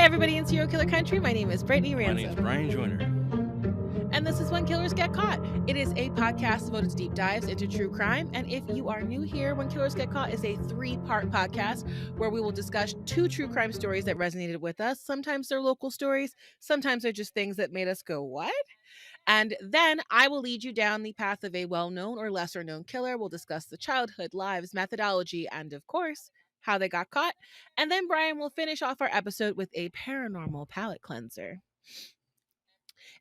everybody in Serial Killer Country. My name is Brittany Ransom. My name is Brian Joyner. And this is When Killers Get Caught. It is a podcast devoted to deep dives into true crime. And if you are new here, When Killers Get Caught is a 3-part podcast where we will discuss 2 true crime stories that resonated with us. Sometimes they're local stories. Sometimes they're just things that made us go, what? And then I will lead you down the path of a well-known or lesser-known killer. We'll discuss the childhood, lives, methodology, and of course, how they got caught. And then Brian will finish off our episode with a paranormal palate cleanser.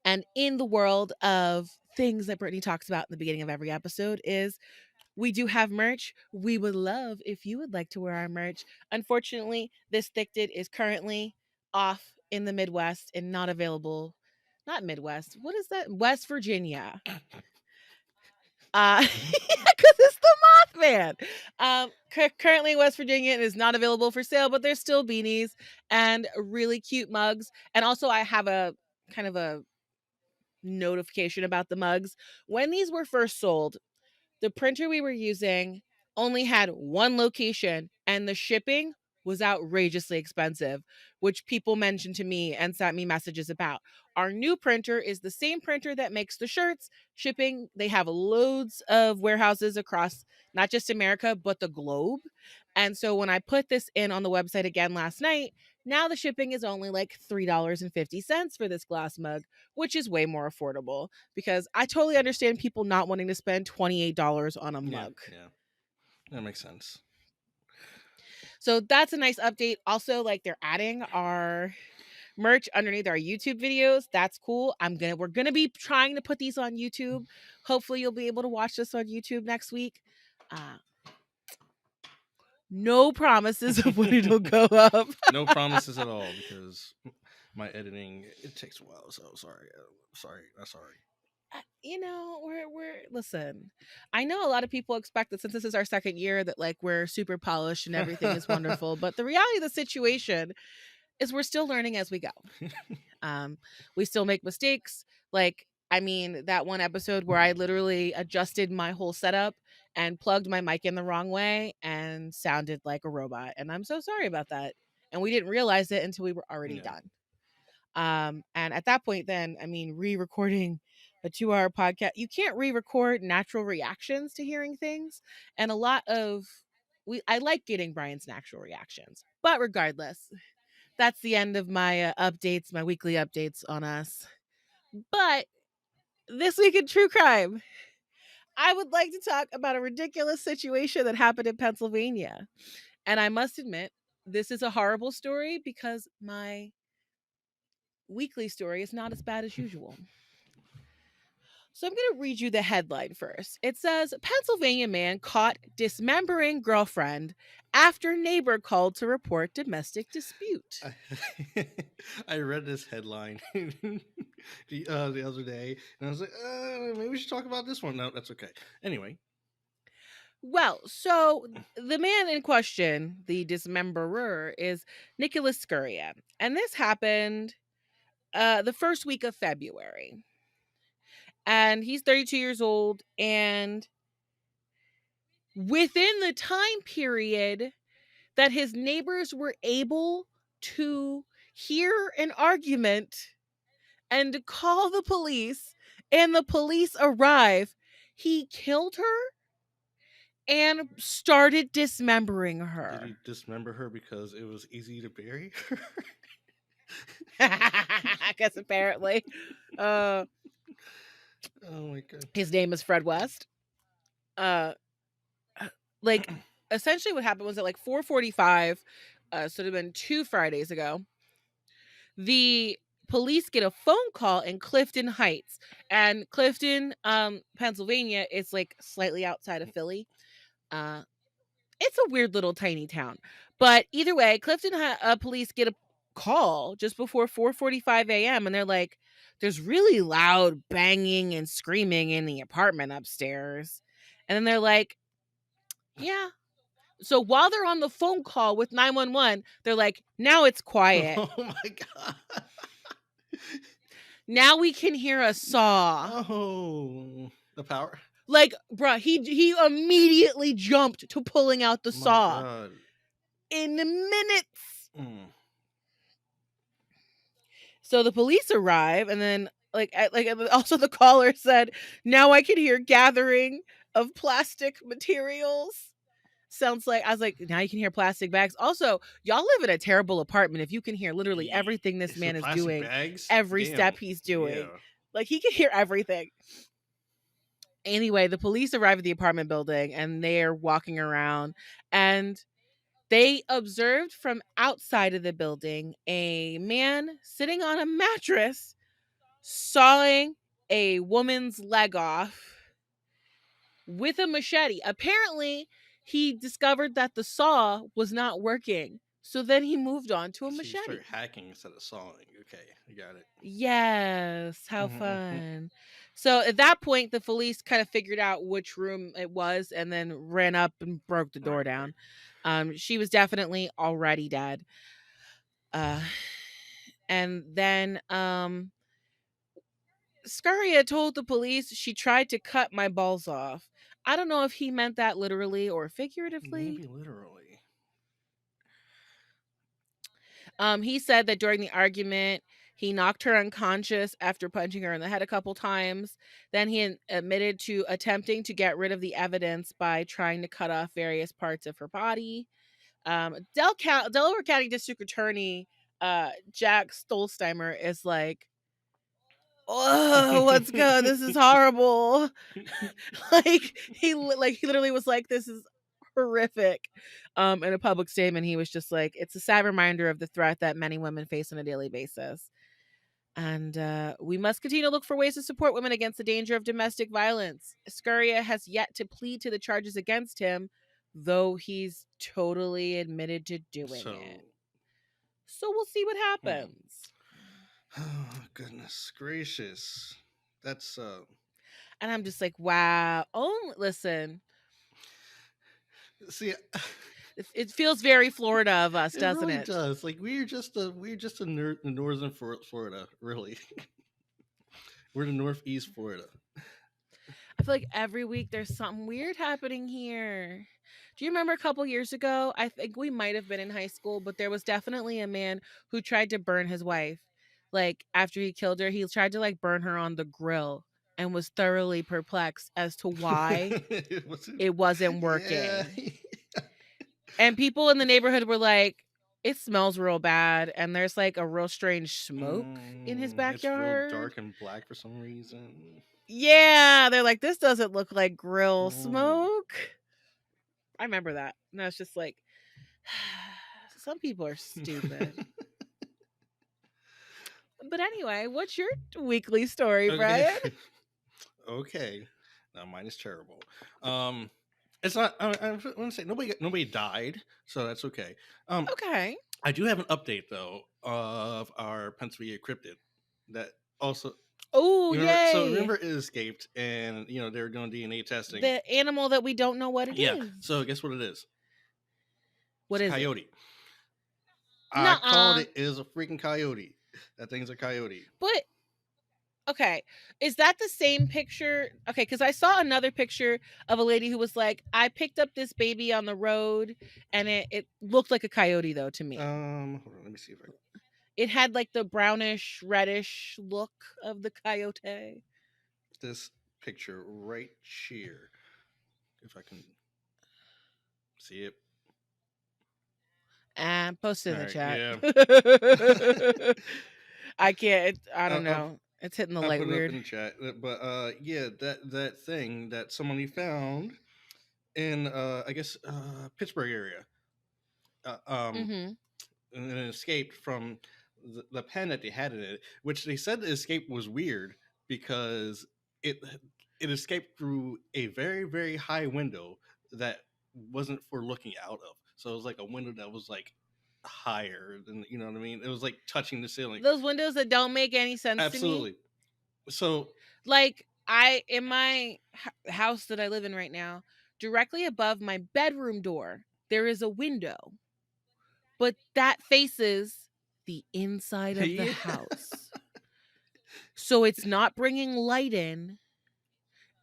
And in the world of things that Brittany talks about in the beginning of every episode is we do have merch. We would love if you would like to wear our merch. Unfortunately, this Thickted is currently off in the Midwest and not available. Not Midwest. What is that? West Virginia. Because it's the Mothman. Currently in West Virginia, it is not available for sale, but there's still beanies and really cute mugs. And also I have a kind of a notification about the mugs. When these were first sold, the printer we were using only had one location and the shipping was outrageously expensive, which people mentioned to me and sent me messages about. Our new printer is the same printer that makes the shirts. Shipping, they have loads of warehouses across not just America, but the globe. And so when I put this in on the website again last night, now the shipping is only like $3.50 for this glass mug, which is way more affordable because I totally understand people not wanting to spend $28 on a mug. Yeah, that makes sense. So that's a nice update. Also, like they're adding our merch underneath our YouTube videos. That's cool. We're gonna be trying to put these on YouTube. Hopefully you'll be able to watch this on YouTube next week. No promises of when it'll go up. No promises at all because my editing, it takes a while. So sorry. You know, we're listen. I know a lot of people expect that since this is our second year that like we're super polished and everything is wonderful, but the reality of the situation is we're still learning as we go. We still make mistakes. Like, I mean, that one episode where I literally adjusted my whole setup and plugged my mic in the wrong way and sounded like a robot. And I'm so sorry about that. And we didn't realize it until we were already done. And at that point, then, I mean, re-recording a 2-hour podcast, you can't re-record natural reactions to hearing things. And a lot of I like getting Brian's natural reactions, but regardless, that's the end of my updates, my weekly updates on us. But this week in true crime, I would like to talk about a ridiculous situation that happened in Pennsylvania. And I must admit, this is a horrible story because my weekly story is not as bad as usual. So I'm going to read you the headline first. It says, Pennsylvania man caught dismembering girlfriend after neighbor called to report domestic dispute. I read this headline the other day, and I was like, maybe we should talk about this one. No, that's okay. Anyway. Well, so the man in question, the dismemberer, is Nicholas Scurria. And this happened the first week of February. And he's 32 years old. And within the time period that his neighbors were able to hear an argument and to call the police, and the police arrive, he killed her and started dismembering her. Did he dismember her because it was easy to bury her? I guess apparently. Oh my god. His name is Fred West. Like essentially what happened was at like 4:45, so it had been 2 Fridays ago. The police get a phone call in Clifton Heights, and Clifton, Pennsylvania is like slightly outside of Philly. It's a weird little tiny town, but either way, Clifton police get a call just before 4:45 a.m. and they're like, there's really loud banging and screaming in the apartment upstairs. And then they're like, yeah. So while they're on the phone call with 911, they're like, now it's quiet. Oh my god. Now we can hear a saw. Oh, the power. Like, bruh, he immediately jumped to pulling out the saw. God. In minutes. So the police arrive, and then also the caller said, "Now I can hear gathering of plastic materials." Sounds like I was like, now you can hear plastic bags. Also, y'all live in a terrible apartment if you can hear literally everything this Is it man is plastic doing, bags? every Damn. step he's doing. Yeah. Like he can hear everything. Anyway, the police arrive at the apartment building and they're walking around, and they observed from outside of the building a man sitting on a mattress sawing a woman's leg off with a machete. Apparently, he discovered that the saw was not working. So then he moved on to a So you machete. start hacking instead of sawing. Okay, I got it. Yes, how Mhm, fun. So at that point, the police kind of figured out which room it was and then ran up and broke the door right, right. down. She was definitely already dead. Uh, and then Scaria told the police she tried to cut my balls off. I don't know if he meant that literally or figuratively. Maybe literally. He said that during the argument, he knocked her unconscious after punching her in the head a couple times. Then he admitted to attempting to get rid of the evidence by trying to cut off various parts of her body. Delaware County District Attorney Jack Stolsteimer is like, "Oh, what's good? This is horrible." He literally was like, "This is horrific." In a public statement, he was just like, "It's a sad reminder of the threat that many women face on a daily basis, and we must continue to look for ways to support women against the danger of domestic violence." Scaria has yet to plead to the charges against him, though he's totally admitted to doing it. So, So we'll see what hmm. happens. Oh goodness gracious, that's And I'm just like, wow. Oh, listen, see, it feels very Florida of us, it doesn't really it? does. Like we're just northern Florida, really. We're the northeast Florida. I feel like every week there's something weird happening here. Do you remember a couple years ago? I think we might have been in high school, but there was definitely a man who tried to burn his wife. Like after he killed her, he tried to like burn her on the grill and was thoroughly perplexed as to why It wasn't. it wasn't Yeah. working. And people in the neighborhood were like, "It smells real bad and there's like a real strange smoke in his It's real backyard." dark and black for some reason. Yeah, they're like, "This doesn't look like grill Mm. smoke." I remember that. And I was just like, some people are stupid. But anyway, what's your weekly story, Okay. Brian? Okay. Now mine is terrible. It's not. I want to say nobody died, so that's okay. Okay. I do have an update though of our Pennsylvania cryptid that also Oh, So yay. remember it escaped, and they were doing DNA testing. The animal that we don't know what it Yeah. is. So guess what it is? What It's a is it? coyote. I called Nuh-uh. it. It is a freaking coyote. That thing's a coyote. But okay, is that the same picture? Okay, because I saw another picture of a lady who was like, "I picked up this baby on the road, and it looked like a coyote though to me. Hold on. Let me see if I. It had like the brownish reddish look of the coyote." This picture right here, if I can see it. And post it All in the right. chat. Yeah. I can't. I don't I'll, know. It's hitting the I'll light put it up weird. in the chat. But yeah, that thing that somebody found in I guess Pittsburgh area. Uh, um, Mm-hmm. and it escaped from the pen that they had in it, which they said the escape was weird because it it escaped through a very very high window that wasn't for looking out of. So it was like a window that was like higher than you know what I mean. It was like touching the ceiling. Those windows that don't make any sense to me. Absolutely. So Like in my house that I live in right now, directly above my bedroom door, there is a window, but that faces the inside of the yeah, house. So it's not bringing light in.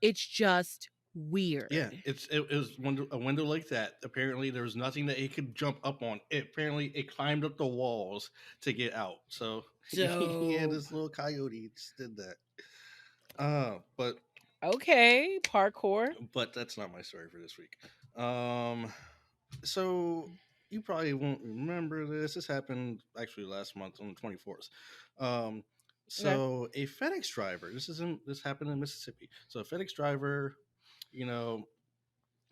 It's just Yeah, weird. it was a window like that. Apparently, there was nothing that it could jump up on. Apparently, it climbed up the walls to get out. So yeah, Dope. this little coyote just did that. But Okay, parkour. that's not my story for this week. So you probably won't remember this. This happened actually last month on the 24th. Um, Okay. so a FedEx driver. This happened in Mississippi. So a FedEx driver, you know,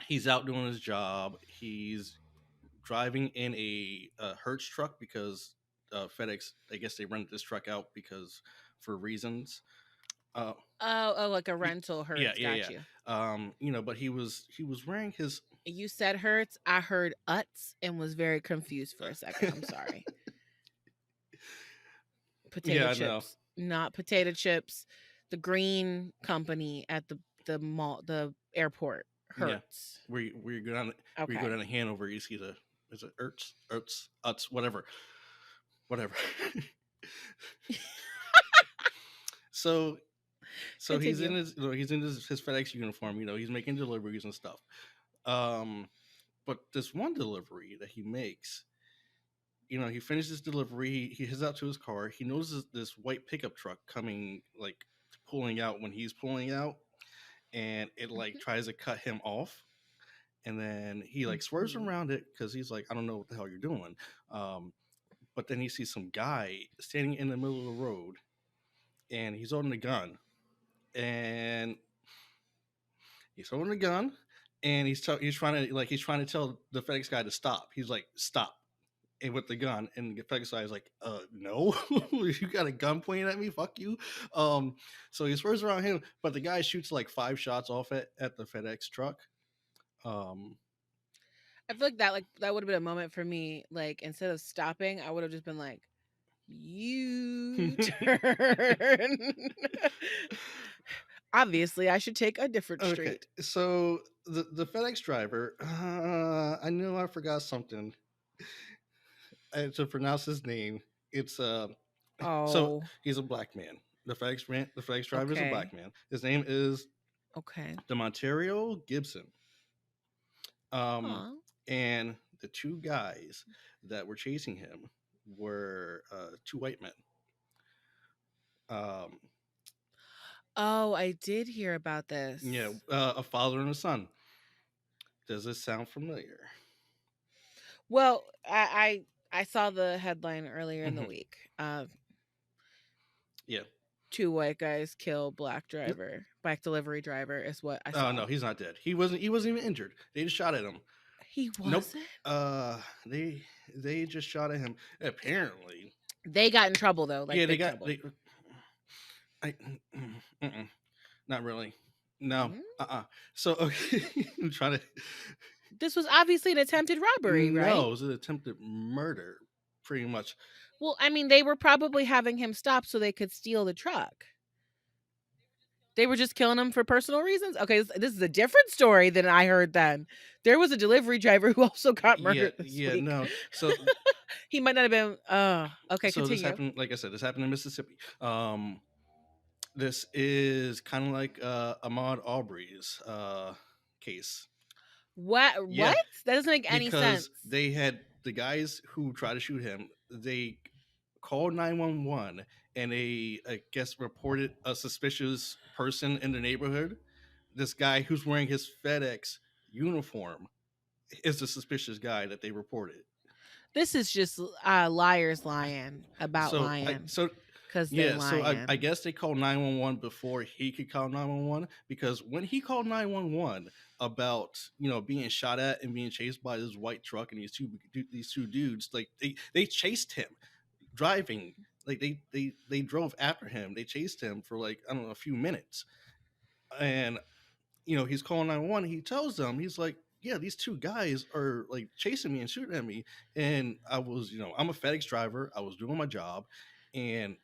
he's out doing his job. He's driving in a Hertz truck because FedEx, I guess they rented this truck out because for reasons. Uh, Like a y- rental yeah, hurts. yeah, Got yeah. you. But he was wearing his You said hurts. I heard uts and was very confused for a second. I'm sorry. Potato yeah, I know. chips, not potato chips. The green company at the mall, the airport. Yeah, Hurts. where you go down where you go Okay. down to Hanover, you see the is it Ertz, whatever. so he's in Continue. his FedEx uniform. He's making deliveries and stuff. But this one delivery that he makes, he finishes delivery. He heads out to his car. He notices this white pickup truck coming, like pulling out when he's pulling out, and it like tries to cut him off. And then he like swerves Mhm. around it because he's like, I don't know what the hell you're doing. But then he sees some guy standing in the middle of the road, and he's holding a gun, and he's trying to tell the FedEx guy to stop. He's like, stop. And with the gun, and the FedEx guy is like, no, you got a gun pointing at me, fuck you. So he swerves around him, but the guy shoots like 5 shots off at the FedEx truck. Um, I feel like that would have been a moment for me. Like instead of stopping, I would have just been like, "You turn." Obviously, I should take a different okay, street. so the FedEx driver, I know I forgot something to pronounce his name. It's so Oh, he's a black man. The FedEx driver is a okay. black man. His name is Okay. Demontario Gibson. Um, Aw. and the two guys that were chasing him were two white men. Um, Oh, I did hear about this. yeah, a father and a son. Does this sound familiar? Well, I saw the headline earlier in the Hmm. week. Yeah. Two white guys kill black Yep. delivery driver is what I Oh saw. no, he's not dead. He wasn't even injured. They just shot at him. He Nope. wasn't. They just shot at him. Apparently. They got in trouble though, like Yeah, they big got trouble. they. I, not really. No. Mm. So okay, I'm trying to. This was obviously an attempted robbery, right? No, it was an attempted murder, pretty much. Well, I mean, they were probably having him stop so they could steal the truck. They were just killing him for personal reasons. Okay, this is a different story than I heard then. There was a delivery driver who also got Yeah, murdered this yeah, week. no. So He might not have been okay, this continue. happened. Like I said, this happened in Mississippi. This is kind of like Ahmaud Aubrey's case. What? Yeah, That doesn't make any sense. because they had the guys who tried to shoot him. They called 911 and they, I guess, reported a suspicious person in the neighborhood. This guy who's wearing his FedEx uniform is the suspicious guy that they reported. This is just liars lying about So lying so because they yeah, so I lying. guess they called 911 before he could call 911, because when he called 911 about being shot at and being chased by this white truck and these two dudes, like they chased him driving, like they drove after him. They chased him for like, I don't know, a few minutes. And he's calling 911. He tells them, he's like, yeah, these two guys are like chasing me and shooting at me. And I was, I'm a FedEx driver. I was doing my job. And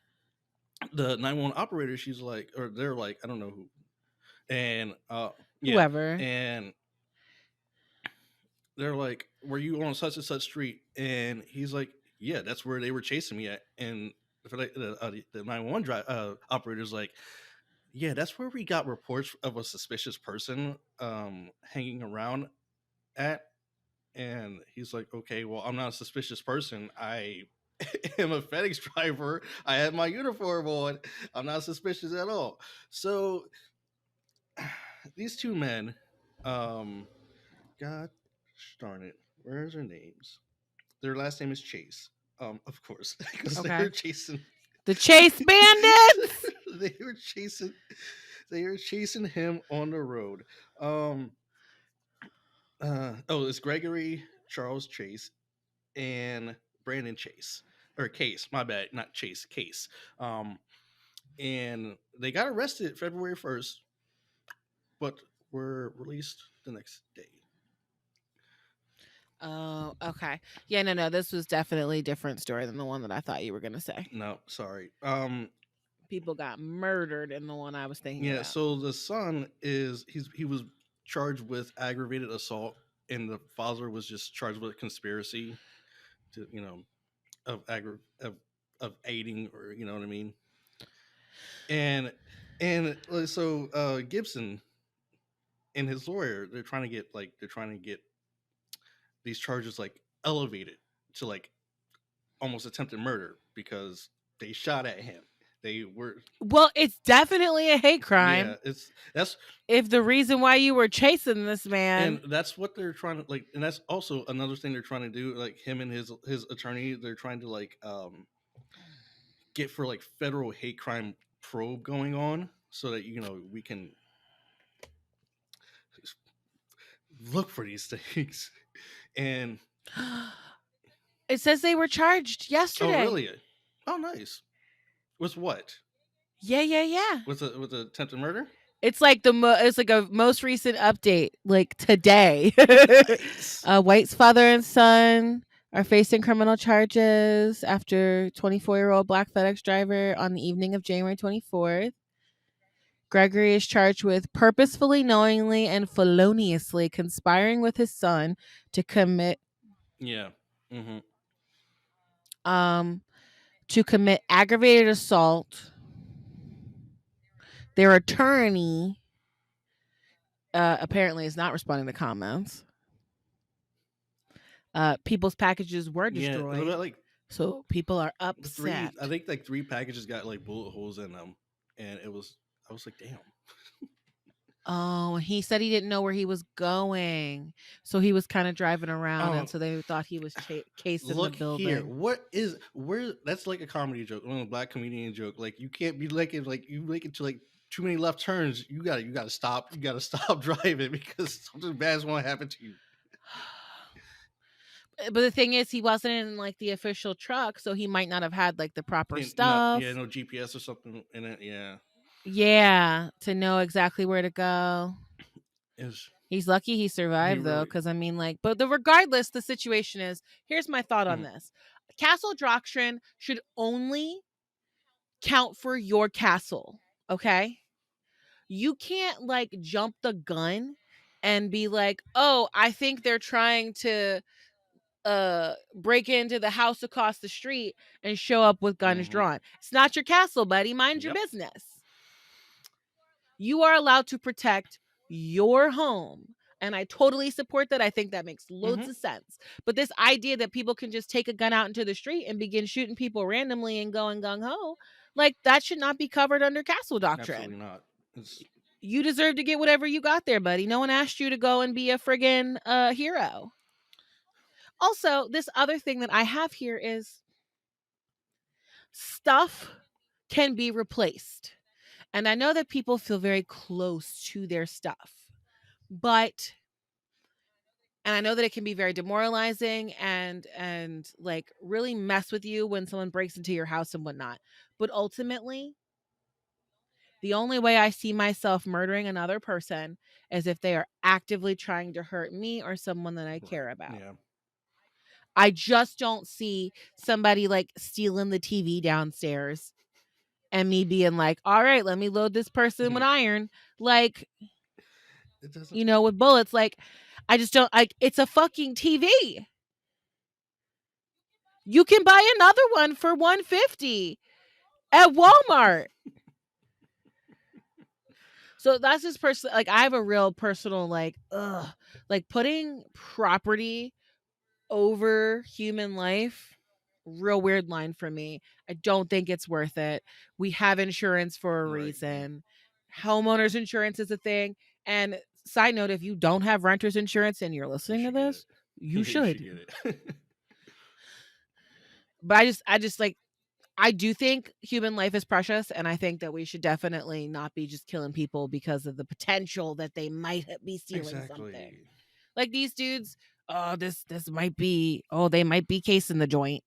the 911 operator, she's like, or they're like, I don't know who. And yeah. Whoever. And they're like, were you on such and such street? And he's like, yeah, that's where they were chasing me at. And the 911 operator's like, Yeah, that's where we got reports of a suspicious person hanging around at. And he's like, okay, well, I'm not a suspicious person. I am a FedEx driver. I have my uniform on. I'm not suspicious at all. So these two men, God darn it, where's their names? Their last name is Chase. Of course, because they Okay. were chasing. The Chase Bandits. they were chasing. They were chasing him on the road. Um. It's Gregory Charles Chase and Brandon Chase or Case. My bad, not Chase. Case. Um. And they got arrested February 1st, but were released the next day. Oh, okay. Yeah, no. This was definitely a different story than the one that I thought you were gonna say. No, sorry. People got murdered in the one I was thinking Yeah. about. So the son he was charged with aggravated assault, and the father was just charged with conspiracy to of aiding, or you know what I mean. And so Gibson and his lawyer, they're trying to get these charges like elevated to like almost attempted murder because they shot at him. They were Well, it's definitely a hate crime. Yeah, that's If the reason why you were chasing this man, and that's what they're trying to like, and that's also another thing they're trying to do. Like him and his attorney, they're trying to like get for like federal hate crime probe going on, so that we can look for these things. And it says they were charged yesterday. oh really? Oh nice. With what? Yeah. With attempted murder? It's like it's like a most recent update, like today. Nice. White's father and son are facing criminal charges after 24-year-old black FedEx driver on the evening of January 24th. Gregory is charged with purposefully, knowingly, and feloniously conspiring with his son to commit Yeah. Mm-hmm. to commit aggravated assault. Their attorney apparently is not responding to comments. People's packages were destroyed. Yeah, like so people are upset. I think like 3 packages got like bullet holes in them, and I was like, damn. Oh, he said he didn't know where he was going, so he was kind of driving around, and so they thought he was cased in the building. Look here, where that's like a comedy joke, a black comedian joke. Like you can't be like you make it to like too many left turns. You gotta stop. You gotta stop driving because something bad's going to happen to you. But the thing is, he wasn't in like the official truck, so he might not have had like the proper stuff. No GPS or something in it. Yeah, to know exactly where to go. He's lucky he survived though, because I mean, like, but regardless, the situation is. Here's my thought on this: castle doctrine should only count for your castle. Okay, you can't like jump the gun and be like, oh, I think they're trying to break into the house across the street and show up with guns drawn. It's not your castle, buddy. Mind your business. You are allowed to protect your home. And I totally support that. I think that makes loads of sense. But this idea that people can just take a gun out into the street and begin shooting people randomly and going gung-ho, like that should not be covered under castle doctrine. Absolutely not. You deserve to get whatever you got there, buddy. No one asked you to go and be a friggin' hero. Also, this other thing that I have here is stuff can be replaced. And I know that people feel very close to their stuff, and I know that it can be very demoralizing and like really mess with you when someone breaks into your house and whatnot. But ultimately, the only way I see myself murdering another person is if they are actively trying to hurt me or someone that I care about. Yeah. I just don't see somebody like stealing the TV downstairs and me being like, all right, let me load this person with iron. Like, it doesn't, with bullets. Like, I just don't like, it's a fucking TV. You can buy another one for $150 at Walmart. So that's just personally, like, I have a real personal, like, ugh, like putting property over human life, real weird line for me. I don't think it's worth it. We have insurance for a Right. reason. Homeowners insurance is a thing. And side note, if you don't have renter's insurance and you're You listening to should get it. this, you You should should. get it. But I just like, I do think human life is precious, and I think that we should definitely not be just killing people because of the potential that they might be stealing something. Exactly. Like these dudes, oh, this might be, oh, they might be casing the joint.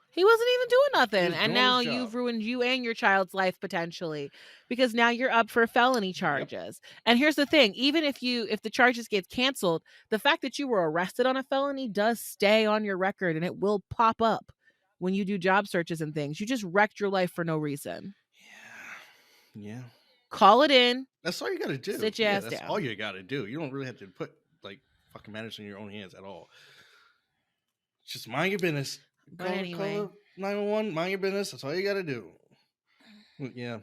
He wasn't even doing He nothing, was and doing his now job. you've ruined you and your child's life potentially, because now you're up for felony Yep. charges. And here's the thing, even if the charges get canceled, the fact that you were arrested on a felony does stay on your record, and it will pop up when you do job searches and things. You just wrecked your life for no reason. Yeah. Yeah. Call it in, That's all you got to do. sit your Yeah, ass that's all down. you got to do. You don't really have to put like fucking matters in your own hands at all. Just mind your business. But anyway. Call 911, mind your business. That's all you got to do. Yeah.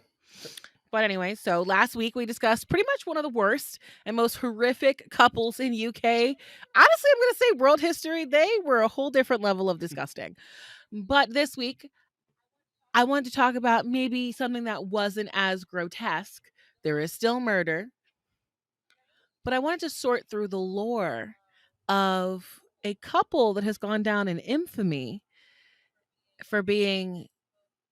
But anyway, so last week we discussed pretty much one of the worst and most horrific couples in UK. Honestly, I'm going to say world history. They were a whole different level of disgusting. But this week, I wanted to talk about maybe something that wasn't as grotesque. There is still murder. But I wanted to sort through the lore of a couple that has gone down in infamy for being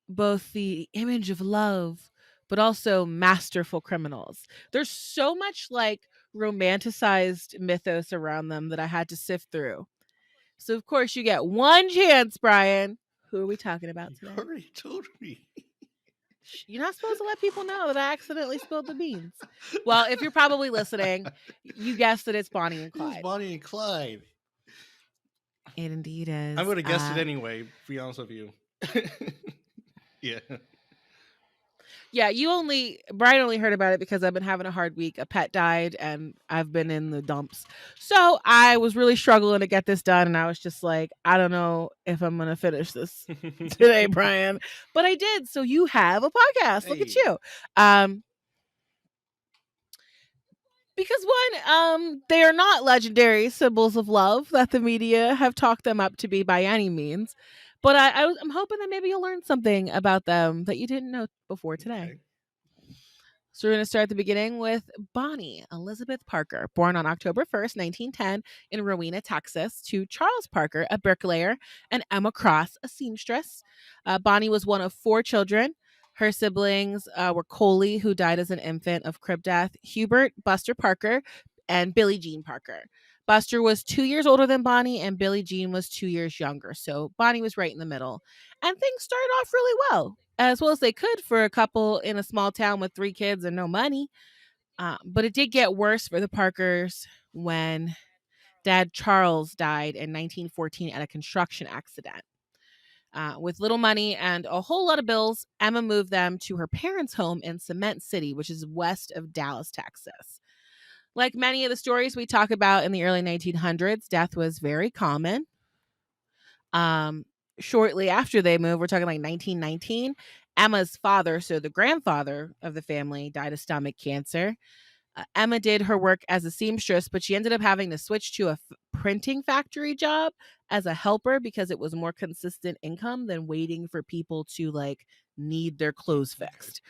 both the image of love but also masterful criminals. There's so much like romanticized mythos around them that I had to sift through. So of course you get one chance, Brian. Who are we talking about You today? already told me. You're not supposed to let people know that I accidentally spilled the beans. Well, if you're probably listening, you guessed that it's Bonnie and It was Clyde. Bonnie and Clyde. It indeed is. I'm going to guess it anyway, to be honest with you. Yeah. Yeah, Brian only heard about it because I've been having a hard week. A pet died and I've been in the dumps. So I was really struggling to get this done. And I was just like, I don't know if I'm going to finish this today, Brian. But I did. So you have a podcast. Look at Hey. you. Because they are not legendary symbols of love that the media have talked them up to be by any means. But I'm hoping that maybe you'll learn something about them that you didn't know before today. Okay. So we're going to start at the beginning with Bonnie Elizabeth Parker, born on October 1st, 1910 in Rowena, Texas, to Charles Parker, a bricklayer, and Emma Cross, a seamstress. Bonnie was one of 4 children. Her siblings were Coley, who died as an infant of crib death, Hubert Buster Parker, and Billie Jean Parker. Buster was 2 years older than Bonnie, and Billie Jean was 2 years younger. So Bonnie was right in the middle. And things started off really well as they could for a couple in a small town with 3 kids and no money. But it did get worse for the Parkers when Dad Charles died in 1914 at a construction accident. With little money and a whole lot of bills, Emma moved them to her parents' home in Cement City, which is west of Dallas, Texas. Like many of the stories we talk about in the early 1900s, death was very common. Shortly after they moved, we're talking like 1919, Emma's father, so the grandfather of the family, died of stomach cancer. Emma did her work as a seamstress, but she ended up having to switch to a printing factory job as a helper because it was more consistent income than waiting for people to like need their clothes fixed.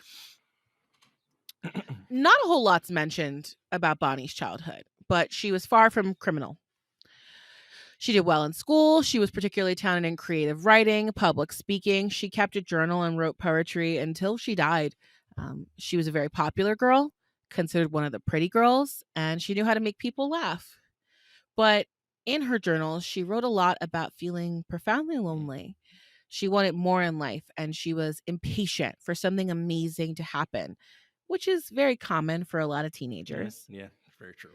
Not a whole lot's mentioned about Bonnie's childhood, but she was far from criminal. She did well in school. She was particularly talented in creative writing, public speaking. She kept a journal and wrote poetry until she died. She was a very popular girl, considered one of the pretty girls, and she knew how to make people laugh. But in her journals, she wrote a lot about feeling profoundly lonely. She wanted more in life, and she was impatient for something amazing to happen, which is very common for a lot of teenagers. Yeah, very true.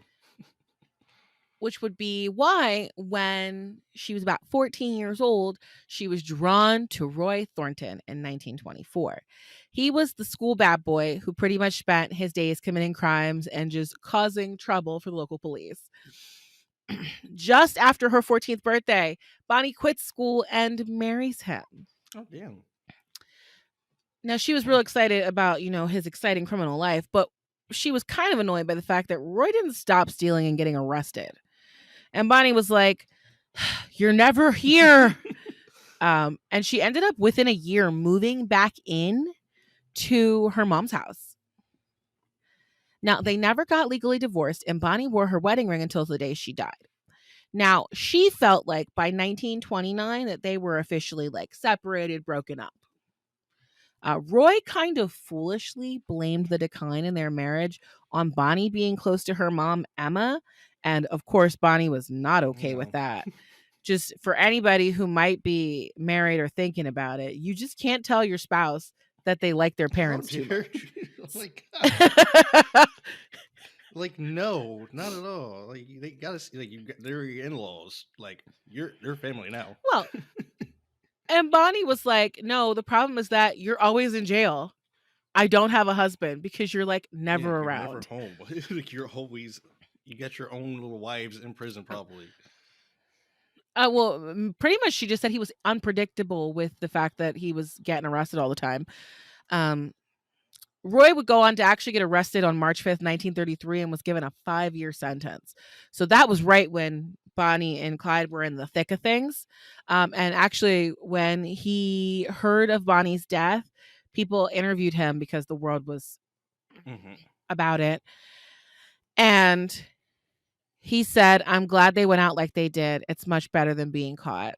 Which would be why, when she was about 14 years old, she was drawn to Roy Thornton in 1924. He was the school bad boy who pretty much spent his days committing crimes and just causing trouble for the local police. Just after her 14th birthday, Bonnie quits school and marries him. Oh, damn. Now she was real excited about, his exciting criminal life, but she was kind of annoyed by the fact that Roy didn't stop stealing and getting arrested. And Bonnie was like, "You're never here." And she ended up within a year moving back in to her mom's house. Now, they never got legally divorced, and Bonnie wore her wedding ring until the day she died. Now, she felt like by 1929 that they were officially like separated, broken up. Roy kind of foolishly blamed the decline in their marriage on Bonnie being close to her mom, Emma. And of course, Bonnie was not okay with that. Just for anybody who might be married or thinking about it, you just can't tell your spouse that they like their parents too much. Oh my God. Like, no, not at all. Like, they gotta see, like, they're your in-laws. Like, you're family now. Well, and Bonnie was like, "No, the problem is that you're always in jail. I don't have a husband because you're like never You're around. never home. Like, you're always, you got your own little wives in prison, probably." Well, pretty much she just said he was unpredictable with the fact that he was getting arrested all the time. Roy would go on to actually get arrested on March 5th, 1933, and was given a 5-year sentence. So that was right when Bonnie and Clyde were in the thick of things. And actually, when he heard of Bonnie's death, people interviewed him because the world was about it. And he said, "I'm glad they went out like they did. It's much better than being caught."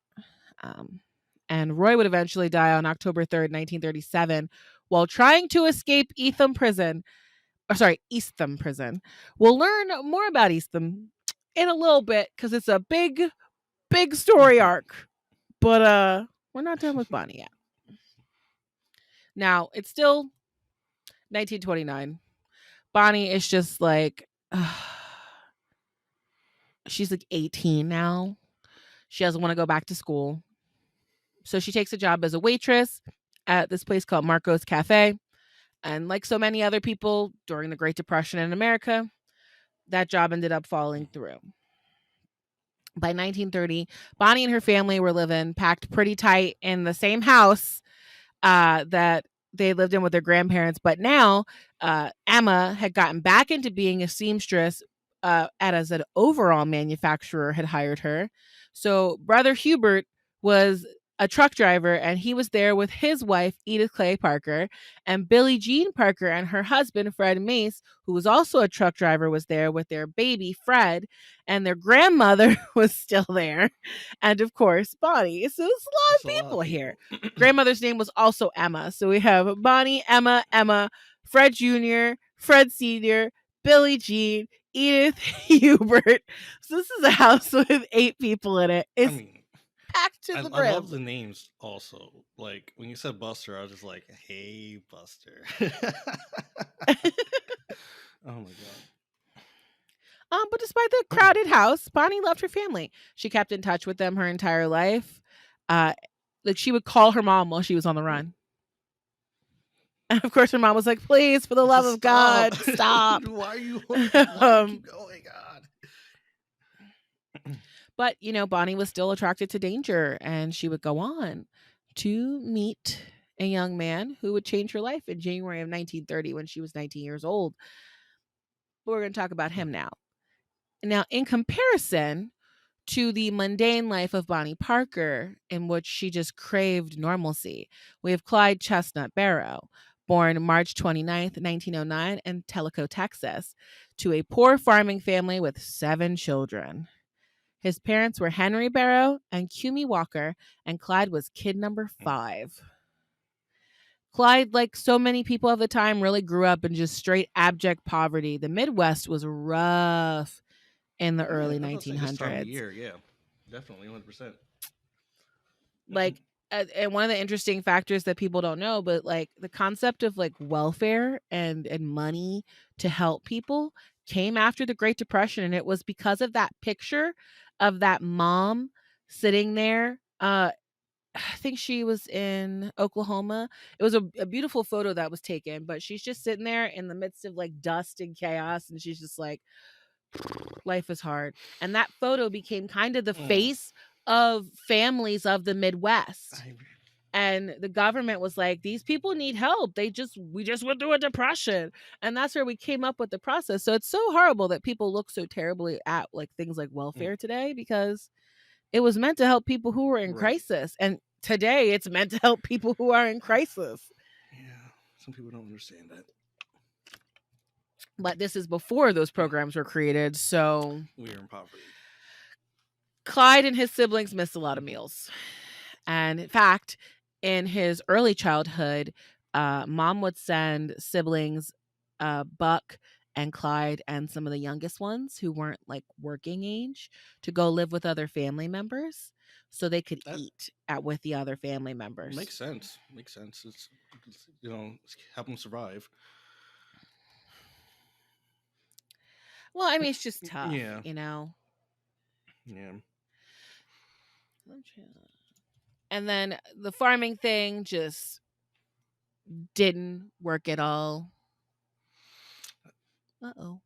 And Roy would eventually die on October 3rd, 1937, while trying to escape Eastham Prison. We'll learn more about Eastham in a little bit because it's a big, big story arc. But we're not done with Bonnie yet. Now, it's still 1929. Bonnie is just like, she's like 18 now. She doesn't want to go back to school. So she takes a job as a waitress at this place called Marco's Cafe. And like so many other people during the Great Depression in America, that job ended up falling through. By 1930, Bonnie and her family were living packed pretty tight in the same house that they lived in with their grandparents. But now Emma had gotten back into being a seamstress as an overall manufacturer had hired her. So brother Hubert was a truck driver, and he was there with his wife, Edith Clay Parker, and Billie Jean Parker and her husband, Fred Mace, who was also a truck driver, was there with their baby, Fred, and their grandmother was still there. And of course, Bonnie. So there's a lot of people here. Grandmother's name was also Emma. So we have Bonnie, Emma, Fred Jr., Fred Sr., Billie Jean, Edith, Hubert. So this is a house with 8 people in it. It's packed to the brim. I love the names also. Like, when you said Buster, I was just like, "Hey, Buster." Oh my God. But despite the crowded house, Bonnie loved her family. She kept in touch with them her entire life. Like, she would call her mom while she was on the run. And of course, her mom was like, "Please, for the love of God, stop." Why are you keep going, God? But, Bonnie was still attracted to danger, and she would go on to meet a young man who would change her life in January of 1930 when she was 19 years old. But we're going to talk about him now. Now, in comparison to the mundane life of Bonnie Parker, in which she just craved normalcy, we have Clyde Chestnut Barrow, born March 29th, 1909 in Tellico, Texas, to a poor farming family with 7 children. His parents were Henry Barrow and Cumie Walker, and Clyde was kid number 5. Clyde, like so many people of the time, really grew up in just straight abject poverty. The Midwest was rough in the early 1900s. This time of year, yeah, definitely 100%. Like, and one of the interesting factors that people don't know, but like the concept of like welfare and money to help people came after the Great Depression, and it was because of that picture of that mom sitting there. I think she was in Oklahoma. It was a beautiful photo that was taken, but she's just sitting there in the midst of like dust and chaos, and she's just like, life is hard. And that photo became kind of the face of families of the Midwest. And the government was like, these people need help. We just went through a depression. And that's where we came up with the process. So it's so horrible that people look so terribly at like things like welfare today, because it was meant to help people who were in Right. crisis. And today it's meant to help people who are in crisis. Yeah. Some people don't understand that. But this is before those programs were created. So We are in poverty. Clyde and his siblings missed a lot of meals. And in fact, in his early childhood, mom would send siblings, Buck and Clyde and some of the youngest ones who weren't like working age, to go live with other family members so they could eat with the other family members. Makes sense. It's help them survive. Well, I mean, it's just tough, Yeah. Yeah. And then the farming thing just didn't work at all. Uh-oh.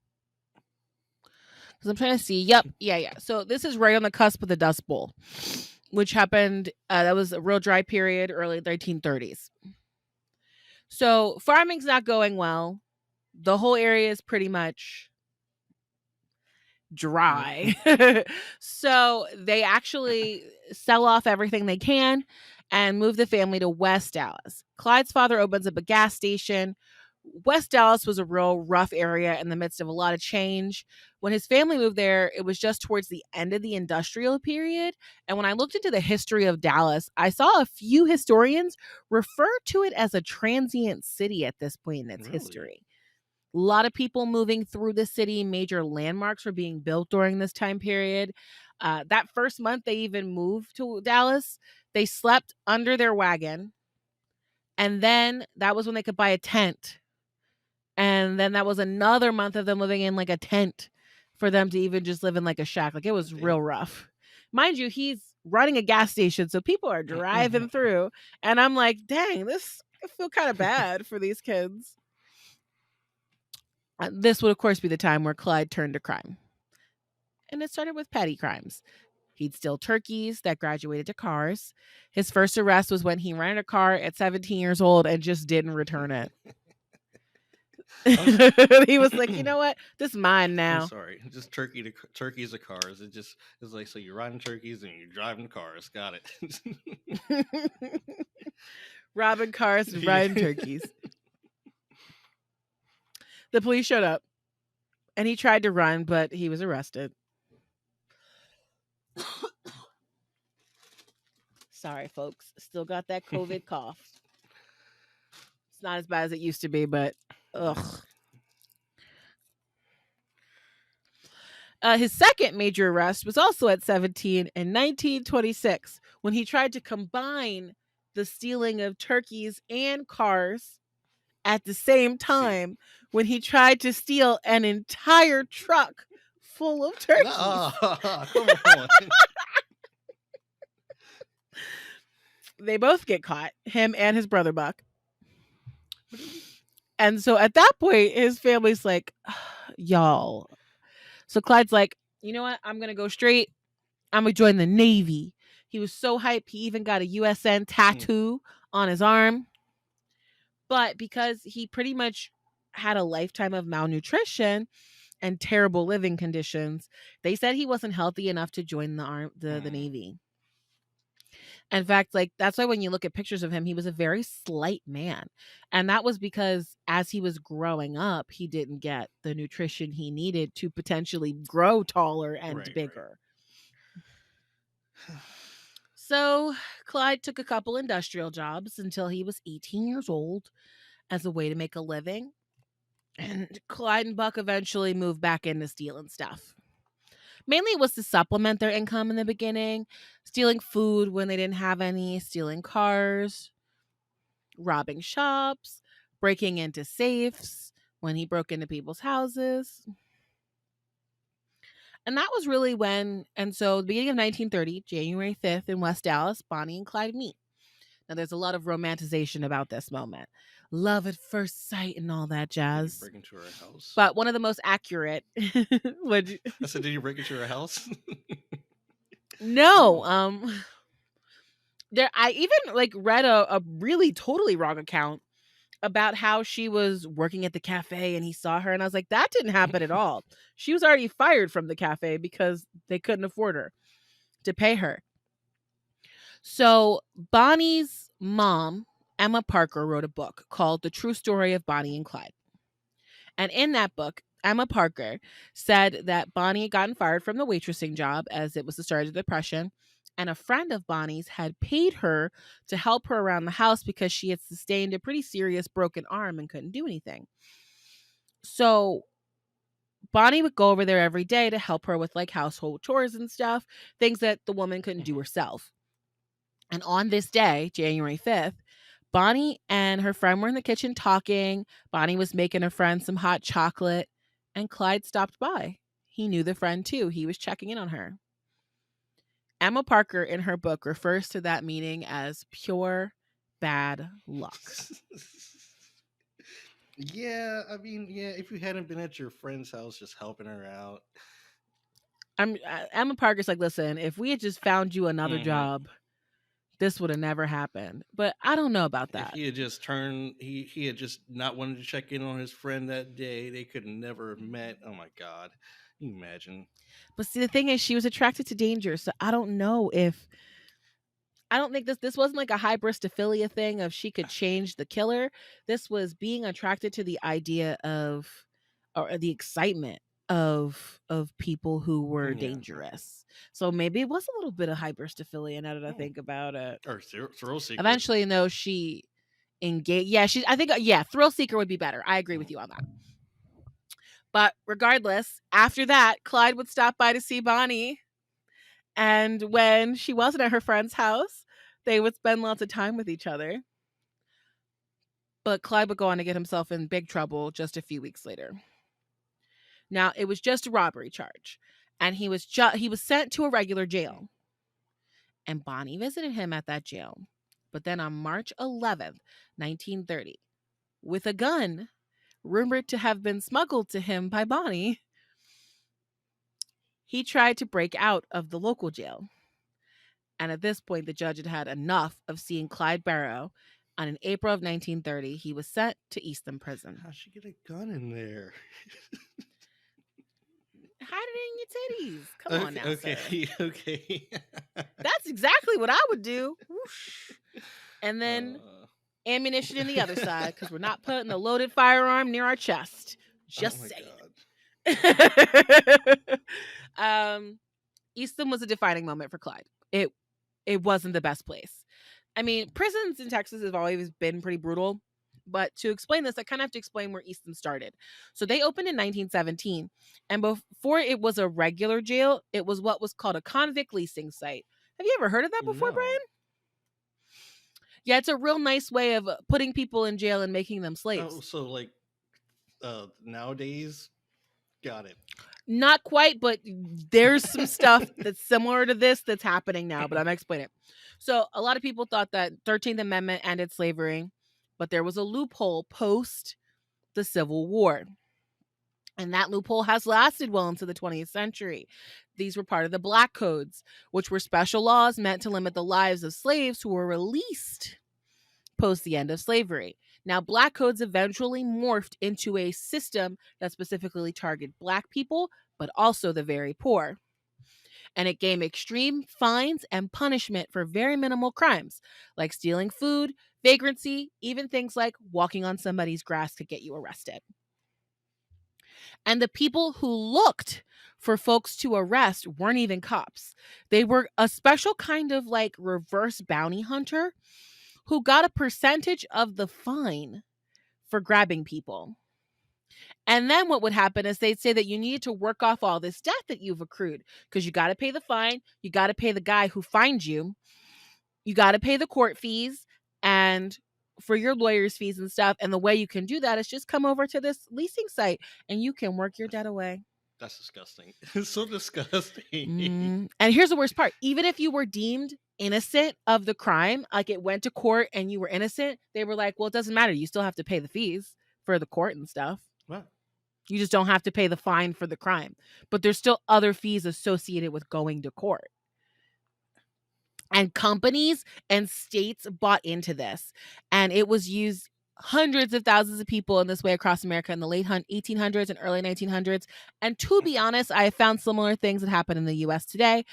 Because I'm trying to see. Yep. Yeah. So this is right on the cusp of the Dust Bowl, which happened. That was a real dry period, early 1930s. So farming's not going well. The whole area is pretty much dry. So they actually sell off everything they can and move the family to West Dallas. Clyde's father opens up a gas station. West Dallas was a real rough area in the midst of a lot of change. When his family moved there, it was just towards the end of the industrial period. And when I looked into the history of Dallas, I saw a few historians refer to it as a transient city at this point in its history. A lot of people moving through the city. Major landmarks were being built during this time period. That first month they even moved to Dallas, they slept under their wagon. And then that was when they could buy a tent. And then that was another month of them living in like a tent for them to even just live in like a shack. Like it was real rough. Mind you, he's running a gas station, so people are driving through. And I'm like, dang, I feel kind of bad for these kids. This would, of course, be the time where Clyde turned to crime. And it started with petty crimes. He'd steal turkeys that graduated to cars. His first arrest was when he rented a car at 17 years old and just didn't return it. He was like, you know what? This is mine now. I'm sorry. Just turkeys to cars. It's like, so you're riding turkeys and you're driving cars. Got it. Robbing cars and riding turkeys. The police showed up and he tried to run, but he was arrested. Sorry, folks. Still got that COVID cough. It's not as bad as it used to be, but ugh. His second major arrest was also at 17 in 1926 when he tried to combine the stealing of turkeys and cars at the same time when he tried to steal an entire truck full of turkeys. Come on. They both get caught, him and his brother Buck. And so at that point, his family's like, y'all. So Clyde's like, you know what? I'm going to go straight. I'm going to join the Navy. He was so hyped. He even got a USN tattoo on his arm. But because he pretty much had a lifetime of malnutrition and terrible living conditions, they said he wasn't healthy enough to join the Navy. In fact, like that's why when you look at pictures of him, he was a very slight man. And that was because as he was growing up, he didn't get the nutrition he needed to potentially grow taller and bigger. Right. So Clyde took a couple industrial jobs until he was 18 years old as a way to make a living. And Clyde and Buck eventually moved back into stealing stuff. Mainly it was to supplement their income in the beginning, stealing food when they didn't have any, stealing cars, robbing shops, breaking into safes when he broke into people's houses. And that was really when, and so the beginning of 1930, January 5th in West Dallas, Bonnie and Clyde meet. Now there's a lot of romanticization about this moment. Love at first sight and all that jazz. Break into her house. But one of the most accurate I said, did you break into her house? No. I even like read a really totally wrong account about how she was working at the cafe and he saw her, and I was like, that didn't happen at all. She was already fired from the cafe because they couldn't afford her to pay her. So Bonnie's mom, Emma Parker, wrote a book called The True Story of Bonnie and Clyde. And in that book, Emma Parker said that Bonnie had gotten fired from the waitressing job as it was the start of the Depression. And a friend of Bonnie's had paid her to help her around the house because she had sustained a pretty serious broken arm and couldn't do anything. So Bonnie would go over there every day to help her with like household chores and stuff, things that the woman couldn't do herself. And on this day, January 5th, Bonnie and her friend were in the kitchen talking. Bonnie was making her friend some hot chocolate, and Clyde stopped by. He knew the friend too. He was checking in on her. Emma Parker in her book refers to that meeting as pure bad luck. Yeah, I mean, yeah, if you hadn't been at your friend's house just helping her out. Emma Parker's like, listen, if we had just found you another job, this would have never happened. But I don't know about that. If he had just he had just not wanted to check in on his friend that day, they could never have met. Oh my God. Can you imagine? But see, the thing is, she was attracted to danger. So I don't know if, I don't think this wasn't like a hybristophilia thing of she could change the killer. This was being attracted to the idea of, or the excitement of people who were dangerous. So maybe it was a little bit of hybristophilia now that I think about it. Or thrill seeker. Eventually, no, she engaged. Yeah, I think thrill seeker would be better. I agree with you on that. But regardless, after that, Clyde would stop by to see Bonnie. And when she wasn't at her friend's house, they would spend lots of time with each other. But Clyde would go on to get himself in big trouble just a few weeks later. Now, it was just a robbery charge, and he was sent to a regular jail. And Bonnie visited him at that jail. But then on March 11th, 1930, with a gun rumored to have been smuggled to him by Bonnie, he tried to break out of the local jail. And at this point, the judge had had enough of seeing Clyde Barrow. And in April of 1930, he was sent to Eastham Prison. How'd she get a gun in there? Hide it in your titties. Come on now, okay, sir. Okay. That's exactly what I would do. Whoosh. And then ammunition in the other side, because we're not putting a loaded firearm near our chest. Just saying. Eastham was a defining moment for Clyde. It wasn't the best place. I mean, prisons in Texas have always been pretty brutal. But to explain this, I kind of have to explain where Eastham started. So they opened in 1917. And before it was a regular jail, it was what was called a convict leasing site. Have you ever heard of that before, No. Brian? Yeah, it's a real nice way of putting people in jail and making them slaves. Oh, so like nowadays? Got it. Not quite, but there's some stuff that's similar to this that's happening now, but I'm going to explain it. So a lot of people thought that 13th Amendment ended slavery, but there was a loophole post the Civil War. And that loophole has lasted well into the 20th century. These were part of the Black Codes, which were special laws meant to limit the lives of slaves who were released post the end of slavery. Now, Black Codes eventually morphed into a system that specifically targeted Black people, but also the very poor. And it gave extreme fines and punishment for very minimal crimes, like stealing food, vagrancy, even things like walking on somebody's grass could get you arrested. And the people who looked for folks to arrest weren't even cops. They were a special kind of like reverse bounty hunter who got a percentage of the fine for grabbing people. And then what would happen is they'd say that you needed to work off all this debt that you've accrued because you got to pay the fine, you got to pay the guy who fined you, you got to pay the court fees and for your lawyer's fees and stuff. And the way you can do that is just come over to this leasing site and you can work your debt away. That's disgusting. It's so disgusting. And here's the worst part. Even if you were deemed innocent of the crime, like it went to court and you were innocent, they were like, well, it doesn't matter. You still have to pay the fees for the court and stuff. What? You just don't have to pay the fine for the crime. But there's still other fees associated with going to court. And companies and states bought into this. And it was used hundreds of thousands of people in this way across America in the late 1800s and early 1900s. And to be honest, I have found similar things that happen in the US today.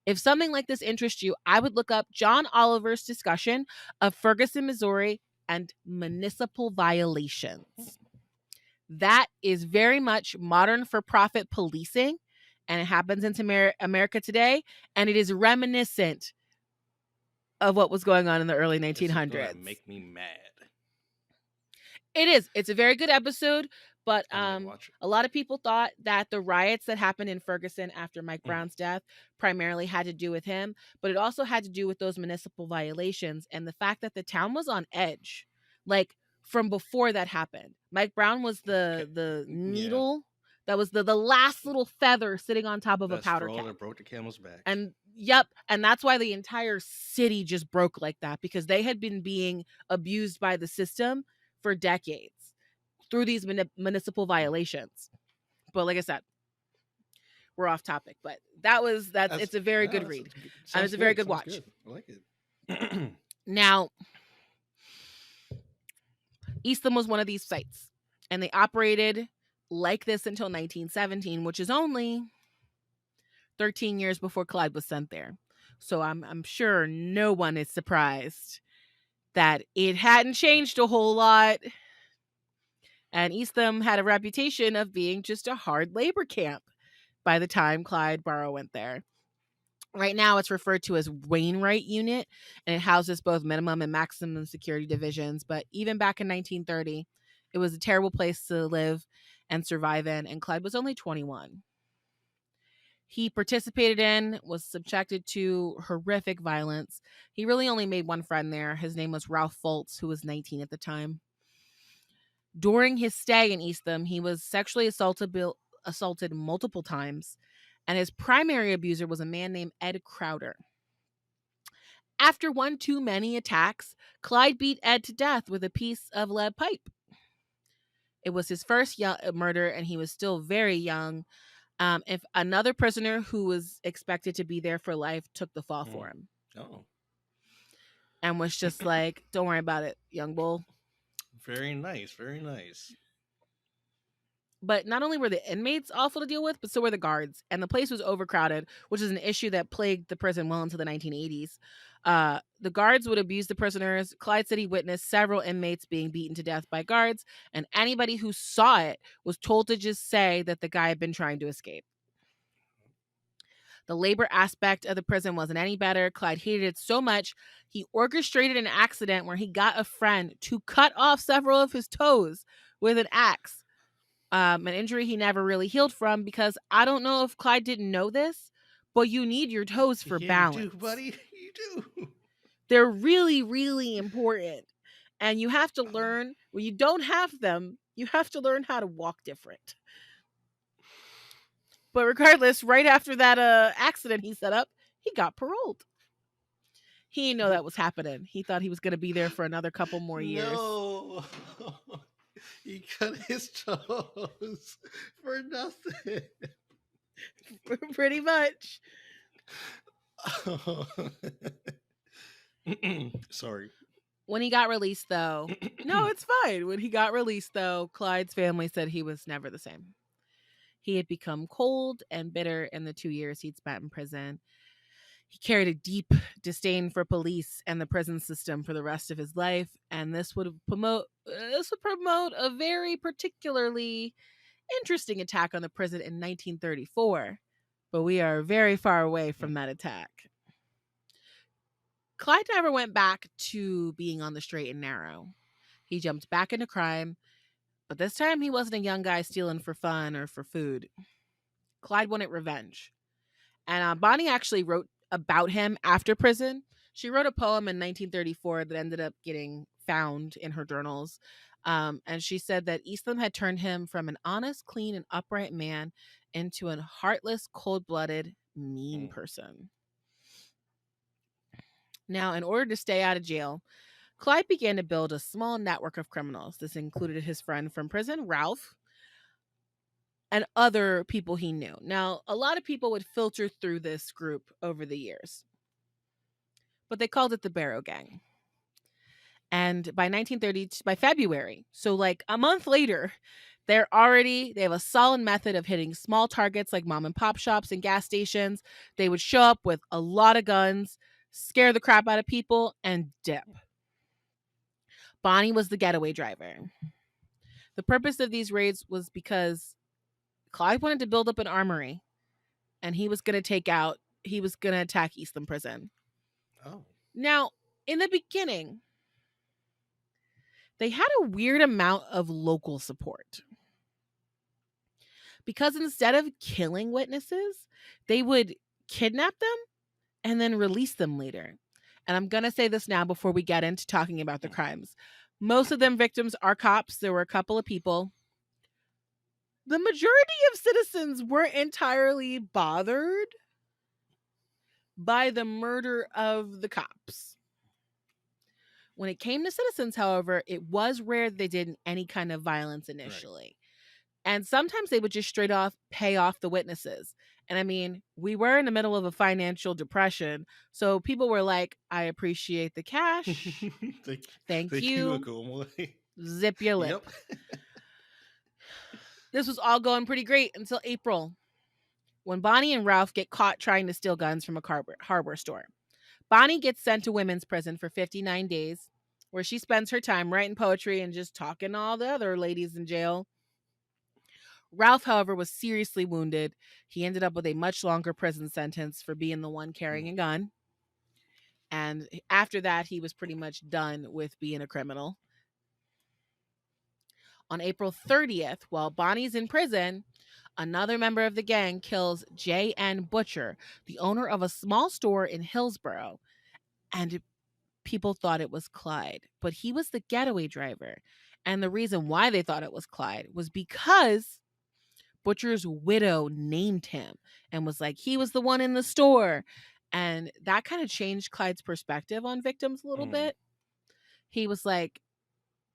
If something like this interests you, I would look up John Oliver's discussion of Ferguson, Missouri and municipal violations. That is very much modern for profit policing, and it happens in America today, and it is reminiscent of what was going on in the early 1900s. This is gonna make me mad. It is. It's a very good episode, but a lot of people thought that the riots that happened in Ferguson after Mike Brown's death primarily had to do with him, but it also had to do with those municipal violations and the fact that the town was on edge, like from before that happened. Mike Brown was the needle that was the last little feather sitting on top of a powder keg that broke the camel's back. And yep, and that's why the entire city just broke like that, because they had been being abused by the system for decades through these municipal violations. But like I said, we're off topic, but it's a very good read. And it's a very good watch. Good. I like it. Now, Eastham was one of these sites, and they operated like this until 1917, which is only 13 years before Clyde was sent there. So I'm sure no one is surprised that it hadn't changed a whole lot. And Eastham had a reputation of being just a hard labor camp by the time Clyde Barrow went there. Right now, it's referred to as Wainwright Unit, and it houses both minimum and maximum security divisions. But even back in 1930, it was a terrible place to live and survive in, and Clyde was only 21. He participated in, was subjected to horrific violence. He really only made one friend there. His name was Ralph Foltz, who was 19 at the time. During his stay in Eastham, he was sexually assaulted multiple times, and his primary abuser was a man named Ed Crowder. After one too many attacks, Clyde beat Ed to death with a piece of lead pipe. It was his first murder, and he was still very young. If another prisoner who was expected to be there for life took the fall for him. Oh. And was just like, don't worry about it, young bull. Very nice, very nice. But not only were the inmates awful to deal with, but so were the guards. And the place was overcrowded, which is an issue that plagued the prison well into the 1980s. The guards would abuse the prisoners. Clyde said he witnessed several inmates being beaten to death by guards, and anybody who saw it was told to just say that the guy had been trying to escape. The labor aspect of the prison wasn't any better. Clyde hated it so much, he orchestrated an accident where he got a friend to cut off several of his toes with an axe. An injury he never really healed from, because I don't know if Clyde didn't know this, but you need your toes for balance. You do, buddy. You do. They're really, really important. And you have to learn, when you don't have them, you have to learn how to walk different. But regardless, right after that accident he set up, he got paroled. He didn't know that was happening. He thought he was going to be there for another couple more years. No. He cut his toes for nothing. Pretty much. Sorry. When he got released, though, no, it's fine. When he got released, though, Clyde's family said he was never the same. He had become cold and bitter in the 2 years he'd spent in prison. He carried a deep disdain for police and the prison system for the rest of his life, and this would promote a very particularly interesting attack on the prison in 1934. But we are very far away from that attack. Clyde never went back to being on the straight and narrow. He jumped back into crime, but this time he wasn't a young guy stealing for fun or for food. Clyde wanted revenge. And Bonnie actually wrote about him after prison. She wrote a poem in 1934 that ended up getting found in her journals. And she said that Eastham had turned him from an honest, clean, and upright man into a heartless, cold-blooded, mean person. Now, in order to stay out of jail, Clyde began to build a small network of criminals. This included his friend from prison, Ralph, and other people he knew. Now, a lot of people would filter through this group over the years. but they called it the Barrow Gang. And by February, so like a month later, they have a solid method of hitting small targets like mom and pop shops and gas stations. They would show up with a lot of guns, scare the crap out of people, and dip. Bonnie was the getaway driver. The purpose of these raids was because Clyde wanted to build up an armory, and he was going to attack Eastland Prison. Oh. Now, in the beginning, they had a weird amount of local support. Because instead of killing witnesses, they would kidnap them and then release them later. And I'm going to say this now before we get into talking about the crimes. Most of them victims are cops. There were a couple of people. The majority of citizens weren't entirely bothered by the murder of the cops. When it came to citizens, however, it was rare they did any kind of violence initially. Right. And sometimes they would just straight off pay off the witnesses. And I mean, we were in the middle of a financial depression. So people were like, I appreciate the cash. Thank you. Zip your lip. Yep. This was all going pretty great until April, when Bonnie and Ralph get caught trying to steal guns from a hardware store. Bonnie gets sent to women's prison for 59 days, where she spends her time writing poetry and just talking to all the other ladies in jail. Ralph, however, was seriously wounded. He ended up with a much longer prison sentence for being the one carrying a gun. And after that, he was pretty much done with being a criminal. On April 30th, while Bonnie's in prison, another member of the gang kills J.N. Butcher, the owner of a small store in Hillsborough. And people thought it was Clyde, but he was the getaway driver. And the reason why they thought it was Clyde was because Butcher's widow named him and was like, he was the one in the store. And that kind of changed Clyde's perspective on victims a little bit. He was like,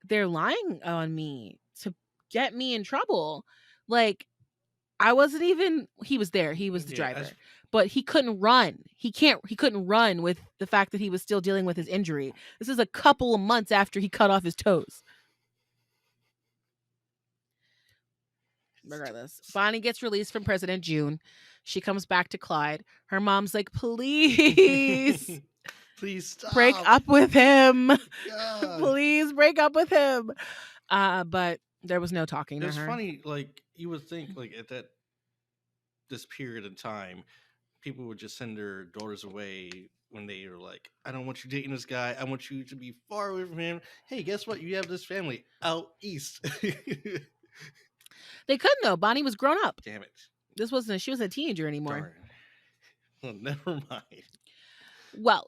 they're lying on me to get me in trouble. Like, I wasn't even, he was there. He was the driver, but he couldn't run. He couldn't run with the fact that he was still dealing with his injury. This is a couple of months after he cut off his toes. Regardless, Bonnie gets released from prison in June. She comes back to Clyde. Her mom's like, please, please stop. Break up with him. Please break up with him. But there was no talking to her. It's funny, like, you would think, like, at this period of time, people would just send their daughters away when they were like, I don't want you dating this guy. I want you to be far away from him. Hey, guess what? You have this family out east. They couldn't, though. Bonnie was grown up. Damn it. She wasn't a teenager anymore. Well, never mind. Well,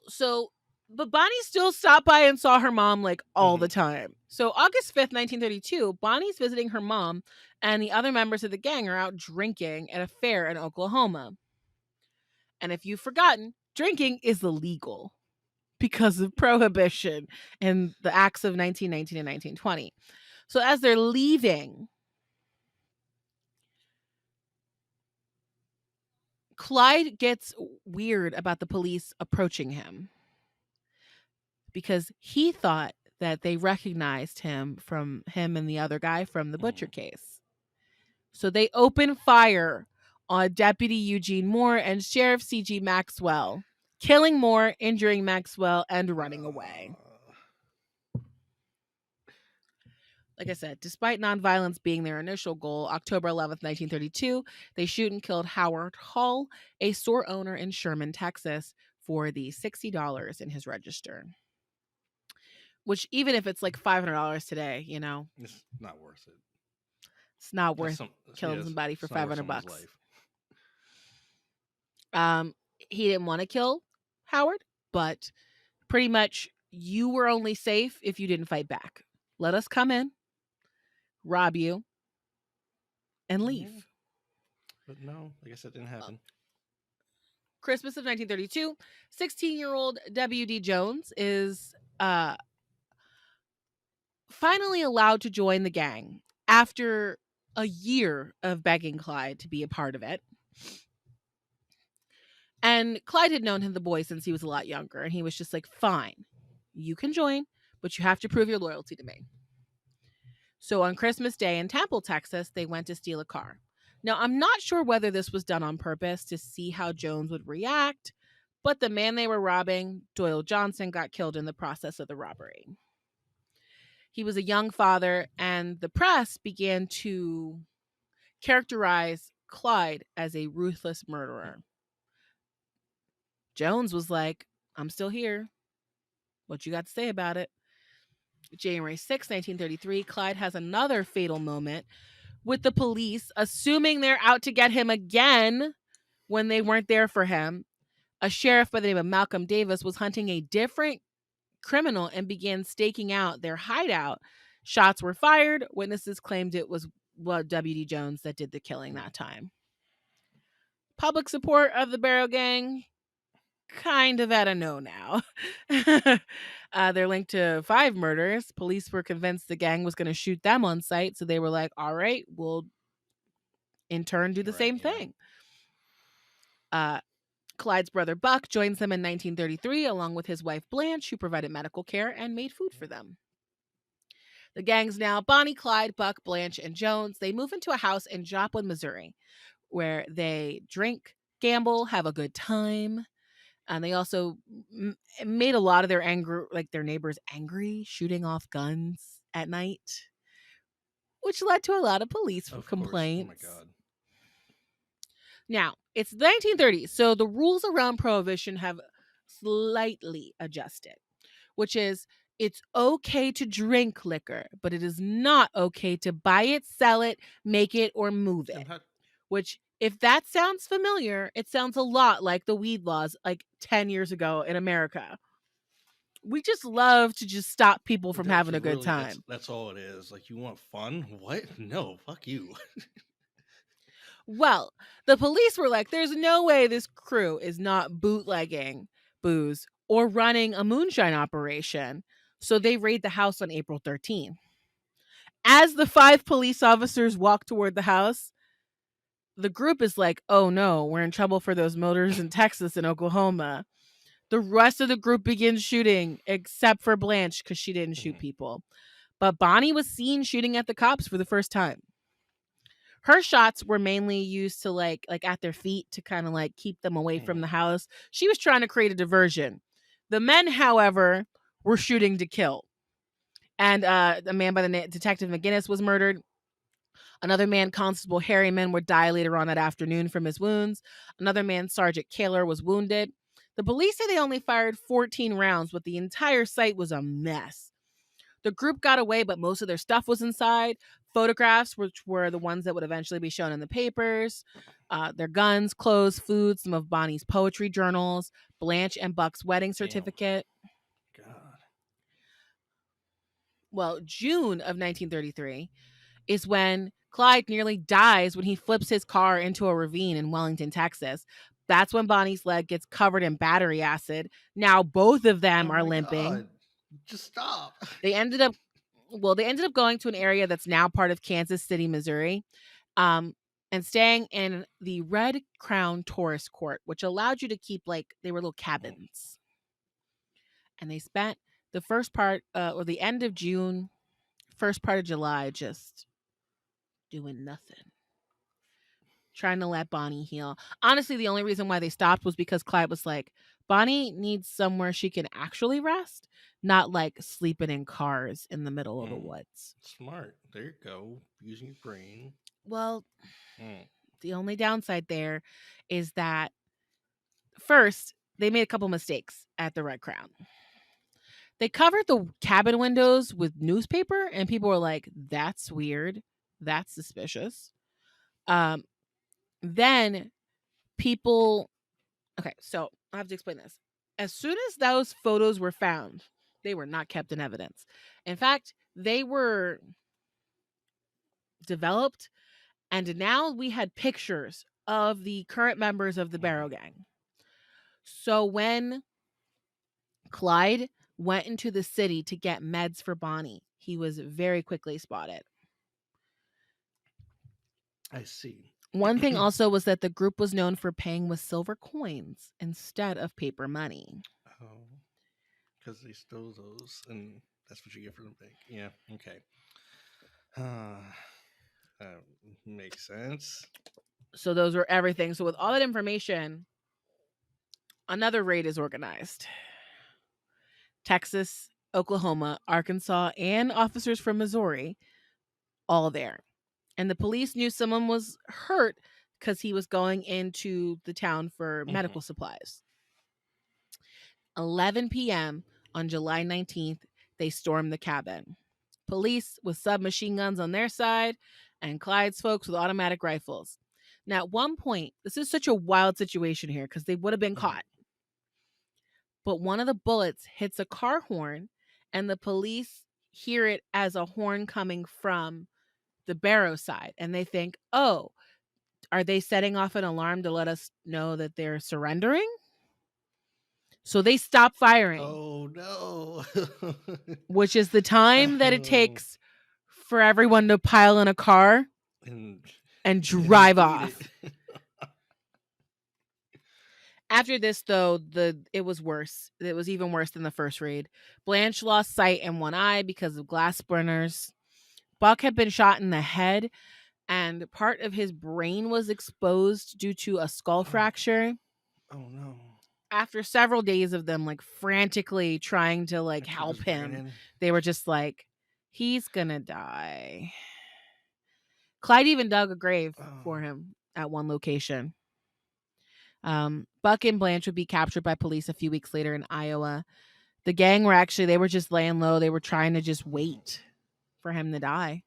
but Bonnie still stopped by and saw her mom like all the time. So August 5th, 1932, Bonnie's visiting her mom, and the other members of the gang are out drinking at a fair in Oklahoma. And if you've forgotten, drinking is illegal because of prohibition and the acts of 1919 and 1920. So as they're leaving, Clyde gets weird about the police approaching him because he thought that they recognized him and the other guy from the Butcher case. So they open fire on Deputy Eugene Moore and Sheriff C.G. Maxwell, killing Moore, injuring Maxwell, and running away. Like I said, despite nonviolence being their initial goal, October 11th, 1932, they shoot and killed Howard Hall, a store owner in Sherman, Texas, for the $60 in his register. Which, even if it's like $500 today, you know, it's not worth it. It's not worth killing somebody for $500. He didn't want to kill Howard, but pretty much you were only safe if you didn't fight back. Let us come in, rob you, and leave. Yeah. But no, I guess that didn't happen. Christmas of 1932, 16-year-old W.D. Jones is finally allowed to join the gang after a year of begging Clyde to be a part of it. And Clyde had known the boy since he was a lot younger, and he was just like, fine, you can join, but you have to prove your loyalty to me. So on Christmas Day in Temple, Texas, they went to steal a car. Now, I'm not sure whether this was done on purpose to see how Jones would react, but the man they were robbing, Doyle Johnson, got killed in the process of the robbery. He was a young father, and the press began to characterize Clyde as a ruthless murderer. Jones was like, I'm still here. What you got to say about it? January 6, 1933, Clyde has another fatal moment with the police assuming they're out to get him again when they weren't there for him. A sheriff by the name of Malcolm Davis was hunting a different criminal and began staking out their hideout. Shots were fired. Witnesses claimed it was W.D. Jones that did the killing that time. Public support of the Barrow Gang, kind of at a no now. They're linked to 5 murders. Police were convinced the gang was going to shoot them on sight, so they were like, all right, we'll in turn do the same thing. Clyde's brother Buck joins them in 1933 along with his wife Blanche, who provided medical care and made food for them. The gang's now Bonnie, Clyde, Buck, Blanche, and Jones. They move into a house in Joplin, Missouri, where they drink, gamble, have a good time. And they also made a lot of their their neighbors angry, shooting off guns at night, which led to a lot of police complaints. Oh my God. Now, it's the 1930s, so the rules around prohibition have slightly adjusted, which is it's okay to drink liquor, but it is not okay to buy it, sell it, make it, or move it. Which, if that sounds familiar, it sounds a lot like the weed laws like 10 years ago in America. We just love to just stop people from having a good time. That's all it is. Like, you want fun? What? No, fuck you. Well, the police were like, there's no way this crew is not bootlegging booze or running a moonshine operation. So they raid the house on April 13th. As the 5 police officers walk toward the house, the group is like, oh no, we're in trouble for those murders in Texas and Oklahoma. The rest of the group begins shooting, except for Blanche, because she didn't shoot people. But Bonnie was seen shooting at the cops for the first time. Her shots were mainly used to like at their feet to kind of like keep them away from the house. She was trying to create a diversion. The men, however, were shooting to kill. And a man by the name Detective McGinnis was murdered. Another man, Constable Harriman, would die later on that afternoon from his wounds. Another man, Sergeant Kaler, was wounded. The police say they only fired 14 rounds, but the entire site was a mess. The group got away, but most of their stuff was inside. Photographs, which were the ones that would eventually be shown in the papers, their guns, clothes, food, some of Bonnie's poetry journals, Blanche and Buck's wedding certificate. Damn. God. Well, June of 1933 is when Clyde nearly dies when he flips his car into a ravine in Wellington, Texas. That's when Bonnie's leg gets covered in battery acid. Now both of them are limping. God. Just stop. They ended up going to an area that's now part of Kansas City, Missouri, and staying in the Red Crown Tourist Court, which allowed you to keep they were little cabins. And they spent the first part or the end of June, first part of July, just doing nothing. Trying to let Bonnie heal. Honestly, the only reason why they stopped was because Clyde was like, Bonnie needs somewhere she can actually rest, not like sleeping in cars in the middle of the woods. Smart. There you go. Using your brain. Well, the only downside there is that first, they made a couple mistakes at the Red Crown. They covered the cabin windows with newspaper, and people were like, that's weird. That's suspicious. Then people... Okay, so I have to explain this. As soon as those photos were found, they were not kept in evidence. In fact, they were developed, and now we had pictures of the current members of the Barrow Gang. So when Clyde went into the city to get meds for Bonnie, he was very quickly spotted. I see. One thing also was that the group was known for paying with silver coins instead of paper money. Oh, because they stole those, and that's what you get for the bank. Yeah. Okay. That makes sense. So those were everything. So with all that information, another raid is organized. Texas, Oklahoma, Arkansas, and officers from Missouri all there. And the police knew someone was hurt because he was going into the town for medical supplies. 11 p.m. on July 19th, they stormed the cabin. Police with submachine guns on their side, and Clyde's folks with automatic rifles. Now, at one point, this is such a wild situation here because they would have been caught. But one of the bullets hits a car horn, and the police hear it as a horn coming from the Barrow side. And they think, oh, are they setting off an alarm to let us know that they're surrendering? So they stop firing. Oh no. Which is the time that it takes for everyone to pile in a car and drive off. After this, though, it was worse. It was even worse than the first raid. Blanche lost sight in one eye because of glass splinters. Buck had been shot in the head, and part of his brain was exposed due to a skull fracture. Oh no. After several days of them frantically trying to help him, they were just like, he's gonna die. Clyde even dug a grave for him at one location. Buck and Blanche would be captured by police a few weeks later in Iowa. The gang they were just laying low. They were trying to just wait for him to die.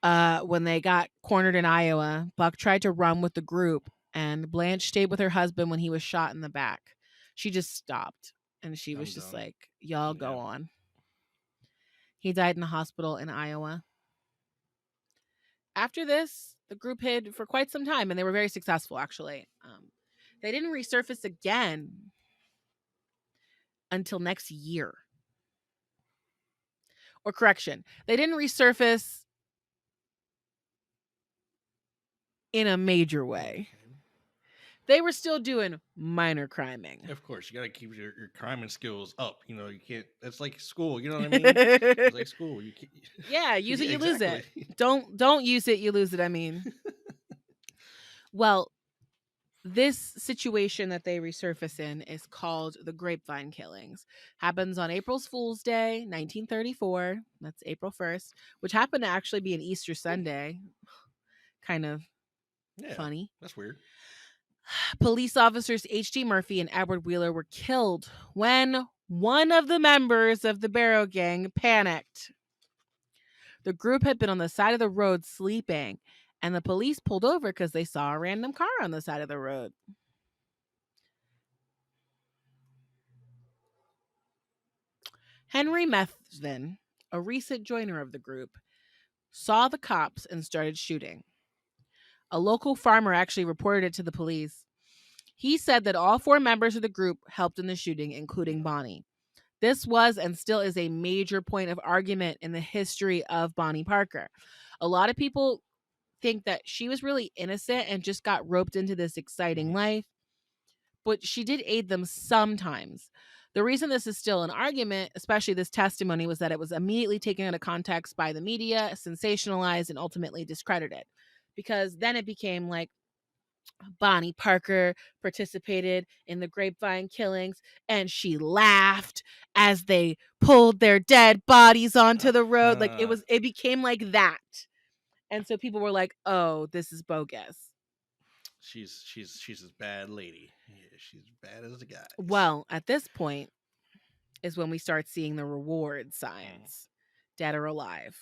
When they got cornered in Iowa, Buck tried to run with the group, and Blanche stayed with her husband when he was shot in the back. She just stopped, and she was just like, y'all go on. He died in a hospital in Iowa. After this, the group hid for quite some time, and they were very successful, actually. They didn't resurface again until next year. Or correction, they didn't resurface in a major way. They were still doing minor criming. Of course, you got to keep your criming skills up. You know, you can't. It's like school. You know what I mean? It's like school. You can't, yeah, use it, you lose it. Don't use it, you lose it. I mean, well, this situation that they resurface in is called the Grapevine Killings. Happens on April Fool's Day, 1934. That's April 1st, which happened to actually be an Easter Sunday. Kind of funny. That's weird. Police officers H.D. Murphy and Edward Wheeler were killed when one of the members of the Barrow Gang panicked. The group had been on the side of the road sleeping, and the police pulled over because they saw a random car on the side of the road. Henry Methvin, a recent joiner of the group, saw the cops and started shooting. A local farmer actually reported it to the police. He said that all 4 members of the group helped in the shooting, including Bonnie. This was and still is a major point of argument in the history of Bonnie Parker. A lot of people think that she was really innocent and just got roped into this exciting life, but she did aid them sometimes. The reason this is still an argument, especially this testimony, was that it was immediately taken out of context by the media, sensationalized, and ultimately discredited. Because then it became like Bonnie Parker participated in the Grapevine Killings, and she laughed as they pulled their dead bodies onto the road. It became like that. And so people were like, oh, this is bogus. She's a bad lady. Yeah, she's bad as the guys. Well, at this point is when we start seeing the reward signs, dead or alive.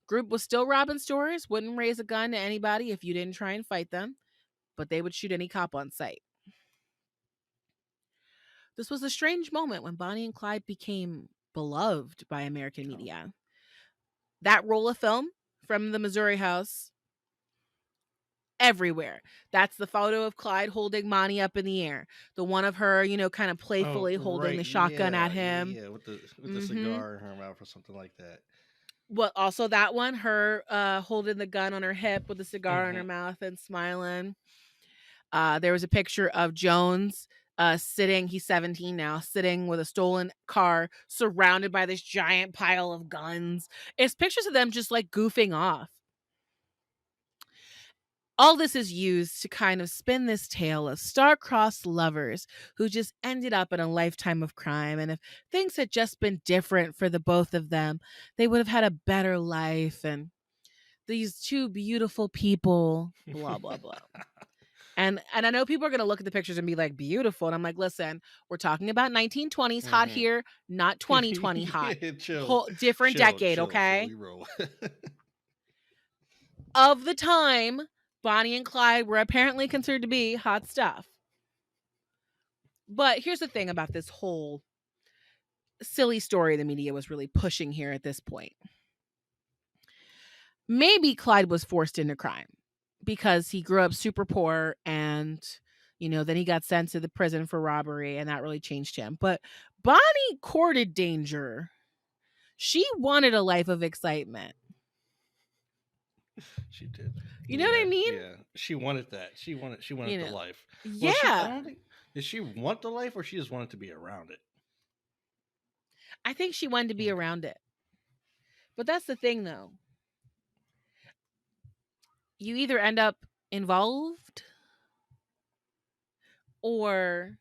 Group was still robbing stores, wouldn't raise a gun to anybody if you didn't try and fight them, but they would shoot any cop on sight. This was a strange moment when Bonnie and Clyde became beloved by American media. That roll of film from the Missouri house, everywhere. That's the photo of Clyde holding Bonnie up in the air. The one of her, kind of playfully holding the shotgun at him. Yeah, with the cigar in her mouth or something like that. Well, also that one, her holding the gun on her hip with a cigar in her Mm-hmm. mouth and smiling. There was a picture of Jones sitting, he's 17 now, sitting with a stolen car surrounded by this giant pile of guns. It's pictures of them just like goofing off. All this is used to kind of spin this tale of star-crossed lovers who just ended up in a lifetime of crime. And if things had just been different for the both of them, they would have had a better life. And these two beautiful people, blah, blah, blah. And I know people are going to look at the pictures and be like, beautiful. And I'm like, listen, we're talking about 1920s hot Mm-hmm. here, not 2020 hot. Chill, Whole different decade, chill. okay? We roll. Of the time, Bonnie and Clyde were apparently considered to be hot stuff. But here's the thing about this whole silly story the media was really pushing here at this point. Maybe Clyde was forced into crime because he grew up super poor and, then he got sent to the prison for robbery and that really changed him. But Bonnie courted danger. She wanted a life of excitement. She did. You know what I mean? Yeah. She wanted that. She wanted the life. Yeah. Well, I don't think, did she want the life or she just wanted to be around it? I think she wanted to be around it. But that's the thing though. You either end up involved or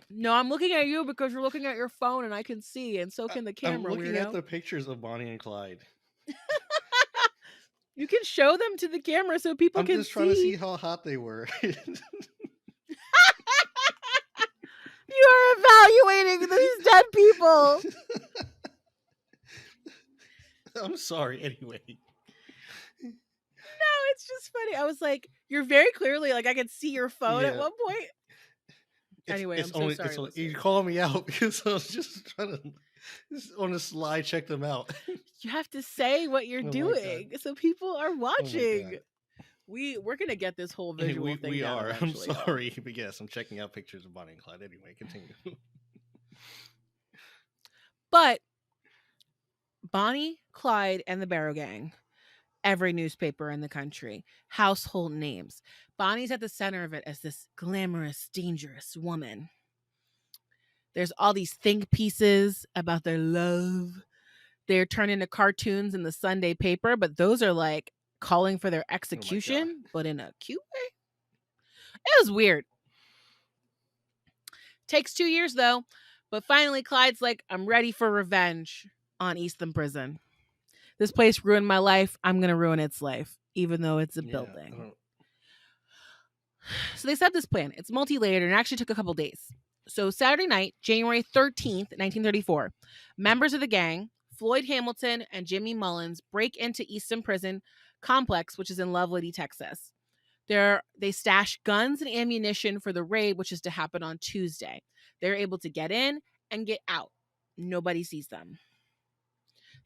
no, I'm looking at you because you're looking at your phone and I can see, and so can the camera. I'm looking weirdo. at the pictures of Bonnie and Clyde. You can show them to the camera so people can see. I'm just trying to see how hot they were. You are evaluating these dead people. I'm sorry, anyway. No, it's just funny. I was like, you're very clearly like I could see your phone at one point. Anyway, I'm so sorry. You call me out because I was just trying to on the slide check them out. You have to say what you're doing so people are watching. We're gonna get this whole visual thing. We down are. Eventually. I'm sorry, but yes, I'm checking out pictures of Bonnie and Clyde. Anyway, continue. But Bonnie, Clyde, and the Barrow Gang. Every newspaper in the country, household names. Bonnie's at the center of it as this glamorous, dangerous woman. There's all these think pieces about their love. They're turned into cartoons in the Sunday paper, but those are like calling for their execution, but in a cute way. It was weird. Takes 2 years though, but finally Clyde's like, I'm ready for revenge on Eastham Prison. This place ruined my life. I'm going to ruin its life, even though it's a building. So they set this plan. It's multi-layered and it actually took a couple days. So Saturday night, January 13th, 1934, members of the gang, Floyd Hamilton and Jimmy Mullins, break into Eastham Prison Complex, which is in Lovelady, Texas. They stash guns and ammunition for the raid, which is to happen on Tuesday. They're able to get in and get out. Nobody sees them.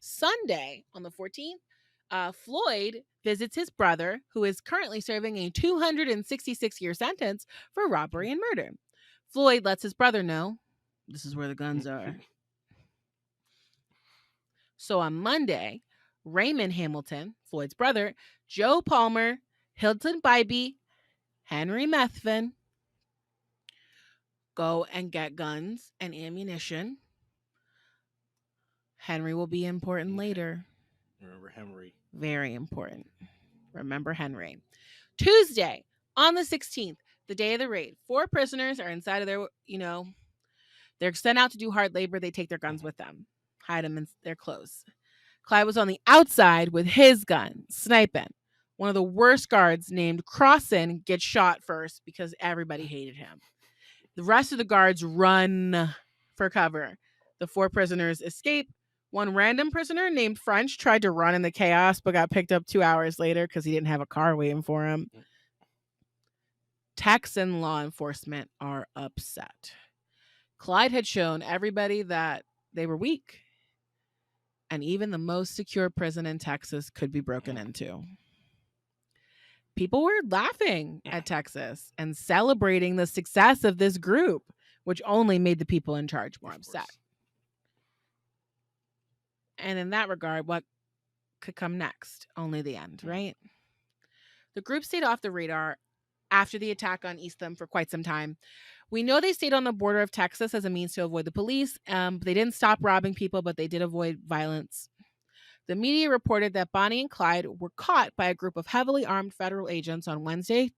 Sunday, on the 14th, Floyd visits his brother, who is currently serving a 266-year sentence for robbery and murder. Floyd lets his brother know, this is where the guns are. So on Monday, Raymond Hamilton, Floyd's brother, Joe Palmer, Hilton Bybee, Henry Methvin go and get guns and ammunition. Henry will be important later. Remember Henry. Very important. Remember Henry. Tuesday, on the 16th, the day of the raid, 4 prisoners are inside of their, they're sent out to do hard labor. They take their guns with them, hide them in their clothes. Clyde was on the outside with his gun, sniping. One of the worst guards named Crossan gets shot first because everybody hated him. The rest of the guards run for cover. The 4 prisoners escape. One random prisoner named French tried to run in the chaos, but got picked up 2 hours later because he didn't have a car waiting for him. Texan law enforcement are upset. Clyde had shown everybody that they were weak, and even the most secure prison in Texas could be broken into. People were laughing at Texas and celebrating the success of this group, which only made the people in charge more upset. And in that regard, what could come next? Only the end, right? The group stayed off the radar after the attack on Eastham for quite some time. We know they stayed on the border of Texas as a means to avoid the police. They didn't stop robbing people, but they did avoid violence. The media reported that Bonnie and Clyde were caught by a group of heavily armed federal agents on Wednesday,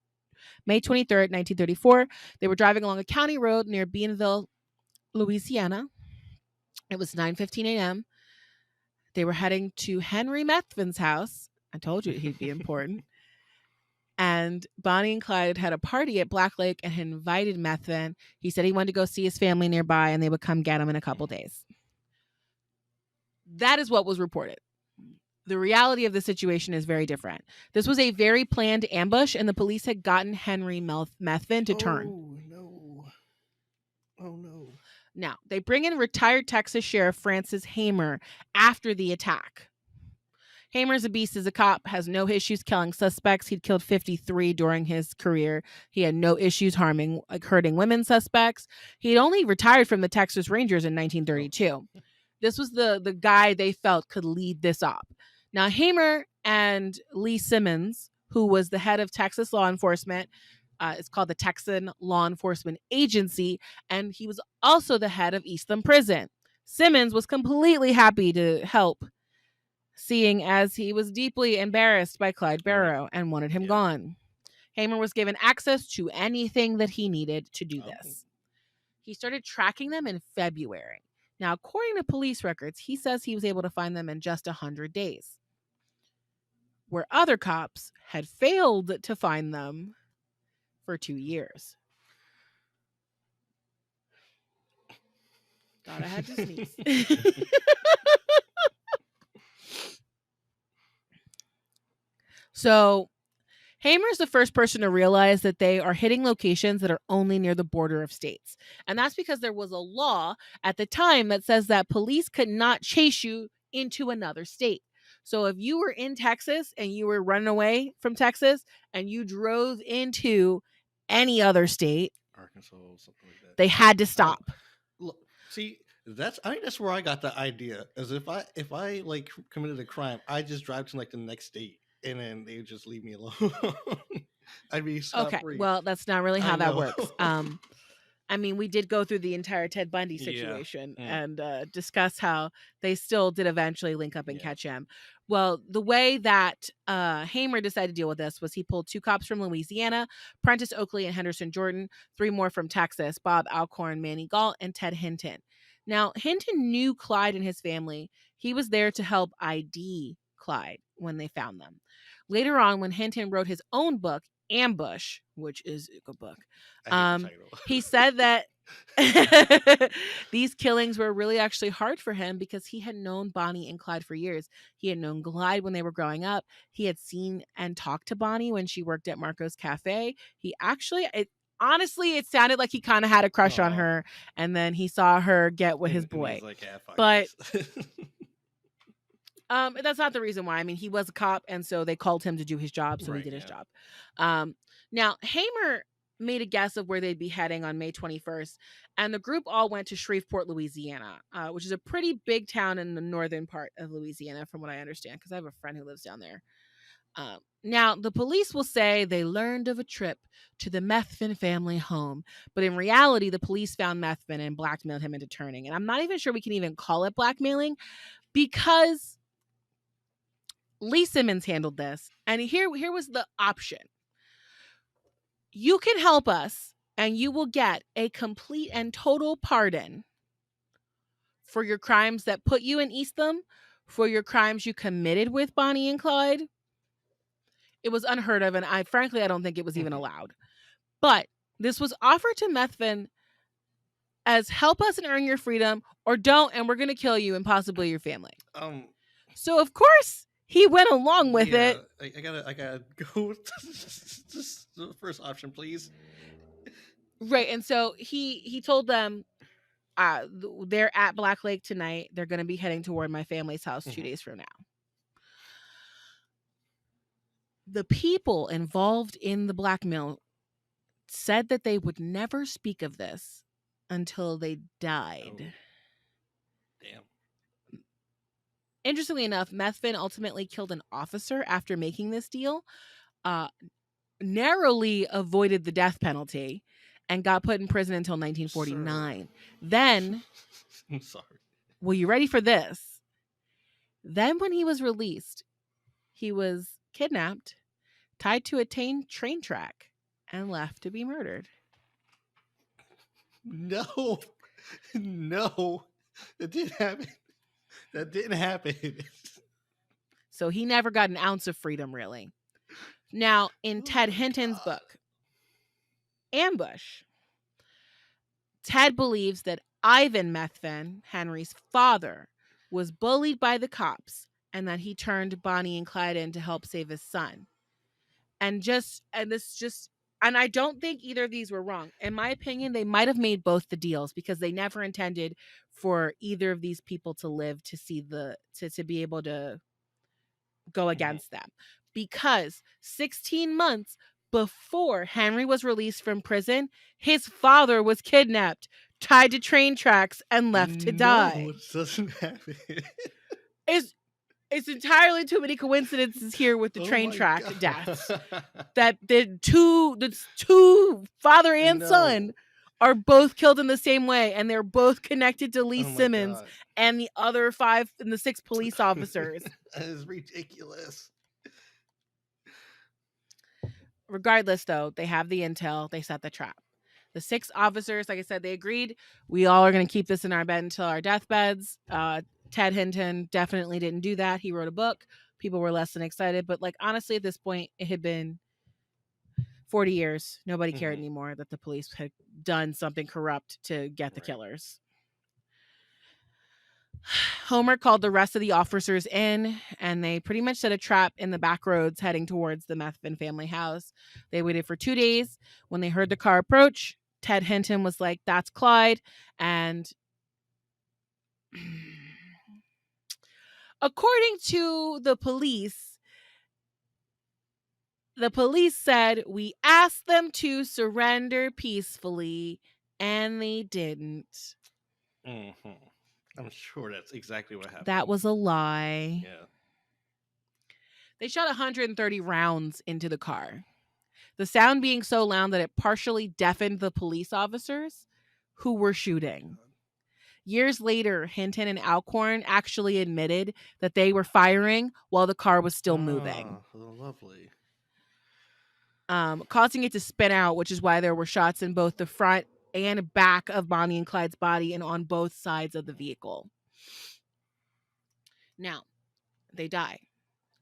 May 23rd, 1934. They were driving along a county road near Beanville, Louisiana. It was 9:15 a.m. They were heading to Henry Methvin's house. I told you he'd be important. And Bonnie and Clyde had a party at Black Lake and had invited Methvin. He said he wanted to go see his family nearby and they would come get him in a couple days. That is what was reported. The reality of the situation is very different. This was a very planned ambush, and the police had gotten Henry Methvin to turn. Oh, no. Now, they bring in retired Texas Sheriff Francis Hamer after the attack. Hamer's a beast as a cop, has no issues killing suspects. He'd killed 53 during his career. He had no issues hurting women suspects. He'd only retired from the Texas Rangers in 1932. This was the guy they felt could lead this op. Now, Hamer and Lee Simmons, who was the head of Texas law enforcement, it's called the Texan Law Enforcement Agency, and he was also the head of Eastham Prison. Simmons was completely happy to help, seeing as he was deeply embarrassed by Clyde Barrow and wanted him gone. Hamer was given access to anything that he needed to do this. He started tracking them in February. Now, according to police records, he says he was able to find them in just 100 days, where other cops had failed to find them for 2 years. Thought I had to sneeze. So, Hamer's the first person to realize that they are hitting locations that are only near the border of states. And that's because there was a law at the time that says that police could not chase you into another state. So if you were in Texas and you were running away from Texas and you drove into any other state, Arkansas, something like that, they had to stop. Look, see, I think that's where I got the idea. As if I like committed a crime, I just drive to like the next state. And then they would just leave me alone. I'd be scot-free. Okay, well, that's not really how that works. I mean, we did go through the entire Ted Bundy situation and discuss how they still did eventually link up and catch him. Well, the way that Hamer decided to deal with this was he pulled 2 cops from Louisiana, Prentice Oakley and Henderson Jordan, 3 more from Texas, Bob Alcorn, Manny Galt, and Ted Hinton. Now, Hinton knew Clyde and his family. He was there to help ID Clyde when they found them. Later on, when Hinton wrote his own book, Ambush, which is a good book, he said that these killings were really actually hard for him because he had known Bonnie and Clyde for years. He had known Clyde when they were growing up. He had seen and talked to Bonnie when she worked at Marco's Cafe. He actually, honestly, it sounded like he kind of had a crush on her, and then he saw her get with his boy. Like, yeah, but that's not the reason why. I mean, he was a cop, and so they called him to do his job, so he did his job. Now, Hamer made a guess of where they'd be heading on May 21st, and the group all went to Shreveport, Louisiana, which is a pretty big town in the northern part of Louisiana, from what I understand, because I have a friend who lives down there. Now, the police will say they learned of a trip to the Methvin family home, but in reality, the police found Methvin and blackmailed him into turning. And I'm not even sure we can even call it blackmailing, because Lee Simmons handled this, and here was the option. You can help us, and you will get a complete and total pardon for your crimes that put you in Eastham, for your crimes you committed with Bonnie and Clyde. It was unheard of, and I don't think it was even allowed. But this was offered to Methvin as help us and earn your freedom, or don't, and we're going to kill you and possibly your family. So, of course, he went along with it. I gotta go with just the first option, please. Right, and so he told them they're at Black Lake tonight. They're going to be heading toward my family's house 2 days from now. The people involved in the blackmail said that they would never speak of this until they died. Damn. Interestingly enough, Methvin ultimately killed an officer after making this deal, narrowly avoided the death penalty, and got put in prison until Sir. 1949. Then, I'm sorry. well, you ready for this? Then when he was released, he was kidnapped, tied to a train track, and left to be murdered. No. No. That didn't happen. That didn't happen. So he never got an ounce of freedom, really. Now, in Oh Ted my Hinton's God. book, Ambush, Ted believes that Ivan Methvin, Henry's father, was bullied by the cops and that he turned Bonnie and Clyde in to help save his son. And I don't think either of these were wrong. In my opinion, they might have made both the deals because they never intended for either of these people to live to see to be able to go against them. Because 16 months before Henry was released from prison, his father was kidnapped, tied to train tracks, and left to die. No, it doesn't happen. It's entirely too many coincidences here with the Oh train my track God. deaths. That the two father and No. son are both killed in the same way, and they're both connected to Lee Oh my Simmons God. and the other 5 and the 6 police officers. That is ridiculous. Regardless, though, they have the intel, they set the trap. The 6 officers, like I said, they agreed we all are going to keep this in our bed until our deathbeds. Ted Hinton definitely didn't do that. He wrote a book. People were less than excited, but like honestly, at this point, it had been 40 years. Nobody cared anymore that the police had done something corrupt to get the killers. Homer called the rest of the officers in, and they pretty much set a trap in the back roads heading towards the Methvin family house. They waited for 2 days. When they heard the car approach, Ted Hinton was like, "That's Clyde." And according to the police said, "We asked them to surrender peacefully, and they didn't." I'm sure that's exactly what happened. That was a lie. Yeah. They shot 130 rounds into the car, the sound being so loud that it partially deafened the police officers who were shooting. Years later, Hinton and Alcorn actually admitted that they were firing while the car was still moving. Lovely. Causing it to spin out, which is why there were shots in both the front and back of Bonnie and Clyde's body and on both sides of the vehicle. Now, they die.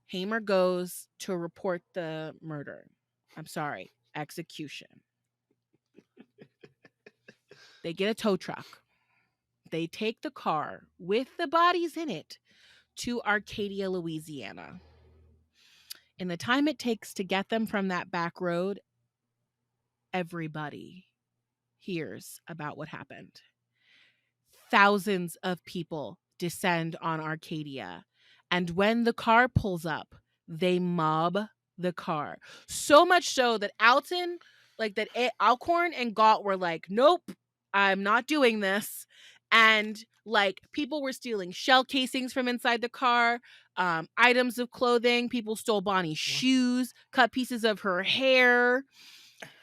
Hamer goes to report the murder. Execution. They get a tow truck. They take the car with the bodies in it to Arcadia, Louisiana. In the time it takes to get them from that back road, everybody hears about what happened. Thousands of people descend on Arcadia, and when the car pulls up, they mob the car. So much so that Alcorn and Galt were like, "Nope, I'm not doing this." And like people were stealing shell casings from inside the car, items of clothing. People stole Bonnie's shoes, cut pieces of her hair.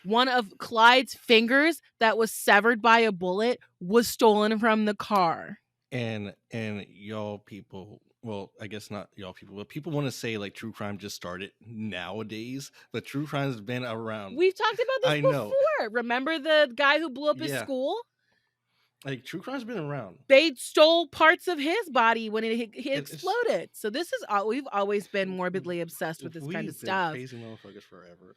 One of Clyde's fingers that was severed by a bullet was stolen from the car. And y'all people, well, I guess not y'all people, but people want to say like true crime just started nowadays, but true crime has been around. We've talked about this before. Remember the guy who blew up his school? Like true crime's been around. They stole parts of his body when it exploded. So this is we've always been morbidly obsessed with this kind of stuff. Crazy motherfuckers forever.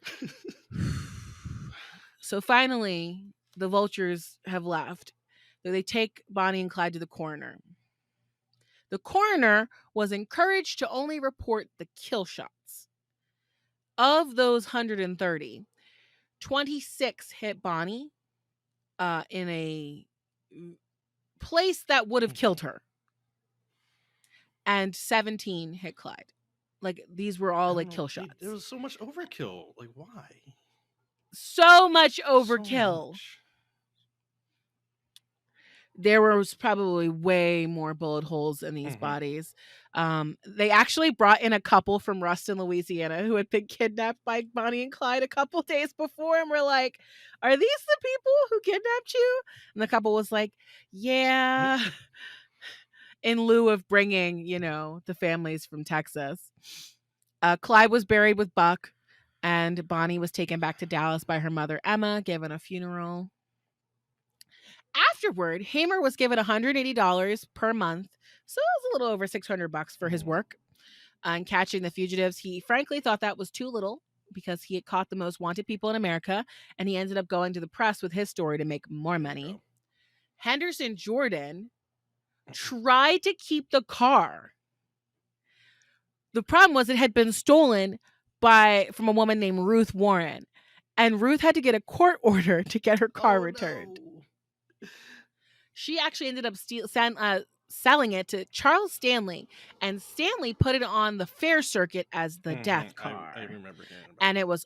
So finally, the vultures have left. They take Bonnie and Clyde to the coroner. The coroner was encouraged to only report the kill shots. Of those 130, 26 hit Bonnie in a place that would have killed her. And 17 hit Clyde. Like, these were all like kill shots. There was so much overkill. Like, why? So much overkill. there was probably way more bullet holes in these Mm-hmm. bodies. They actually brought in a couple from Ruston, Louisiana, who had been kidnapped by Bonnie and Clyde a couple days before, and we're like, "Are these the people who kidnapped you?" And the couple was like, "Yeah," in lieu of bringing, the families from Texas. Clyde was buried with Buck, and Bonnie was taken back to Dallas by her mother Emma, given a funeral. Afterward, Hamer was given $180 per month, so it was a little over $600 for his work on catching the fugitives. He frankly thought that was too little because he had caught the most wanted people in America, and he ended up going to the press with his story to make more There you money. go. Henderson Jordan tried to keep the car. The problem was it had been stolen from a woman named Ruth Warren, and Ruth had to get a court order to get her car Oh returned. no. She actually ended up selling it to Charles Stanley, and Stanley put it on the fair circuit as the death I car. remember hearing about And that. it was,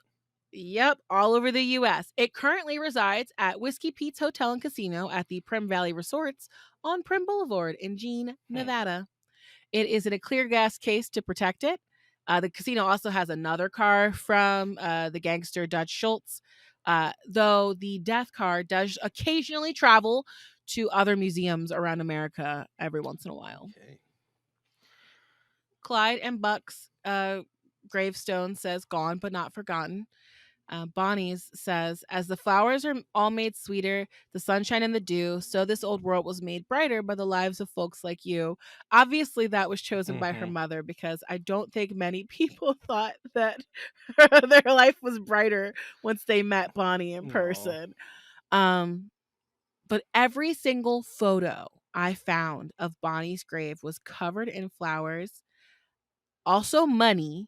yep, all over the U.S. It currently resides at Whiskey Pete's Hotel and Casino at the Prim Valley Resorts on Prim Boulevard in Jean, Nevada. It is in a clear gas case to protect it. The casino also has another car from the gangster Dutch Schultz, though the death car does occasionally travel to other museums around America every once in a while. Okay. Clyde and Buck's gravestone says gone but not forgotten. Bonnie's says, as the flowers are all made sweeter, the sunshine and the dew, so this old world was made brighter by the lives of folks like you. Obviously, that was chosen by her mother because I don't think many people thought that their life was brighter once they met Bonnie in No. person. But every single photo I found of Bonnie's grave was covered in flowers, also money,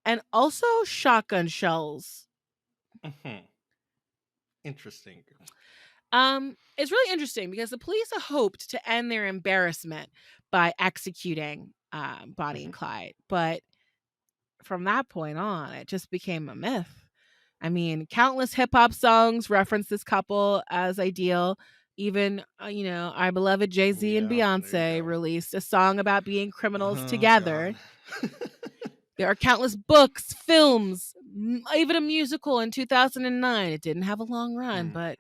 and also shotgun shells. Interesting. It's really interesting because the police hoped to end their embarrassment by executing Bonnie and Clyde, but from that point on, it just became a myth. I mean, countless hip hop songs reference this couple as ideal. Even, our beloved Jay-Z and Yeah, there you Beyonce go. released a song about being criminals Oh together. god. There are countless books, films, even a musical in 2009. It didn't have a long run, but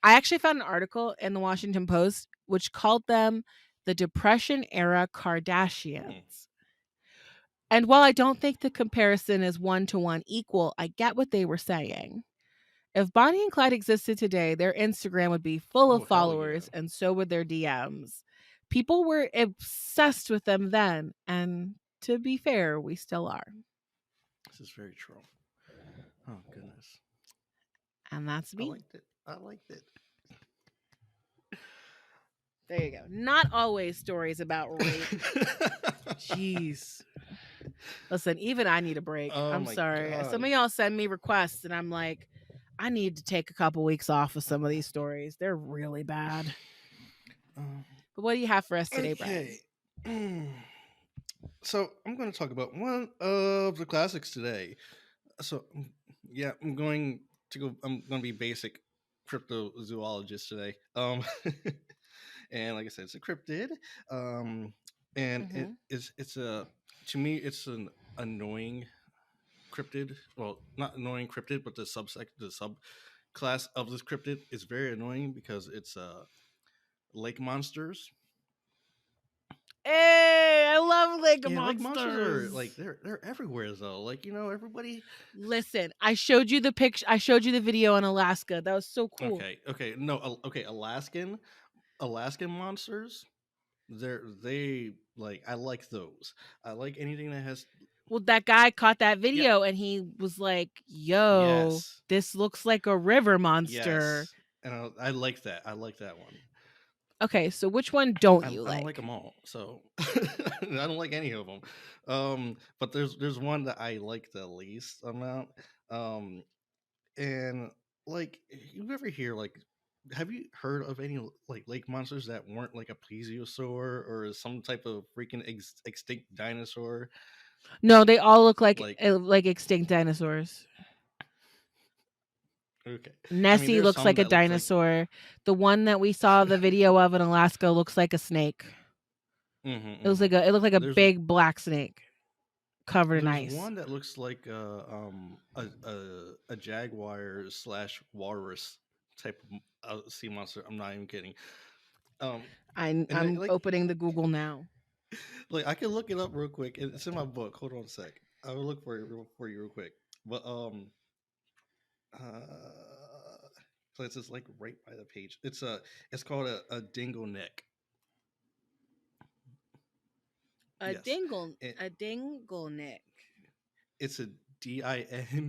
I actually found an article in the Washington Post which called them the Depression era Kardashians. And while I don't think the comparison is one to one equal, I get what they were saying. If Bonnie and Clyde existed today, their Instagram would be full of Oh hell yeah. followers, and so would their DMs. People were obsessed with them then, and to be fair, we still are. This is very true. Oh goodness. And that's I me. liked it. I liked it. There you go. Not always stories about rape. Jeez. Listen, even I need a break. Oh I'm my sorry. Some god. of y'all send me requests, and I'm like, I need to take a couple weeks off of some of these stories. They're really bad. But what do you have for us today, Brian? Okay. So I'm going to talk about one of the classics today. So yeah, I'm going to be basic cryptozoologist today. And like I said, it's a cryptid. And Mm-hmm. it's a to me it's an annoying cryptid. Well, not annoying cryptid, but the subclass of this cryptid is very annoying because it's lake monsters. Hey, I love lake Yeah, lake monsters are like monsters. they're everywhere though. Like everybody. Listen, I showed you the picture. I showed you the video in Alaska. That was so cool. Okay, no, okay, Alaskan monsters. They like I like those. I like anything that has Well, that guy caught that yeah video and he was like, yo, yes this looks like a river monster. yes, and I like that. I like that one. Okay, so which one don't you I don't like like? them all, so I don't like any of them. But there's one that I like the least amount. Um, and like you ever hear like. Have you heard of any like lake monsters that weren't like a plesiosaur or some type of freaking extinct dinosaur? No, they all look like Like like extinct dinosaurs. Okay. I mean, Nessie there's looks some like a that looks like. dinosaur. The one that we saw the video of in Alaska looks like a snake. Mm-hmm, It was mm-hmm. like it looked like a There's big black snake covered in there's ice. one that looks like a jaguar slash walrus type of sea monster. I'm not even kidding. Um, and I'm opening the Google now. like I can look it up real quick. It's in my book. Hold on a sec. I will look for you real quick. But so it's just like right by the page. It's called a dingo neck. Yes, it, A dingle neck. it's a DINGONEK.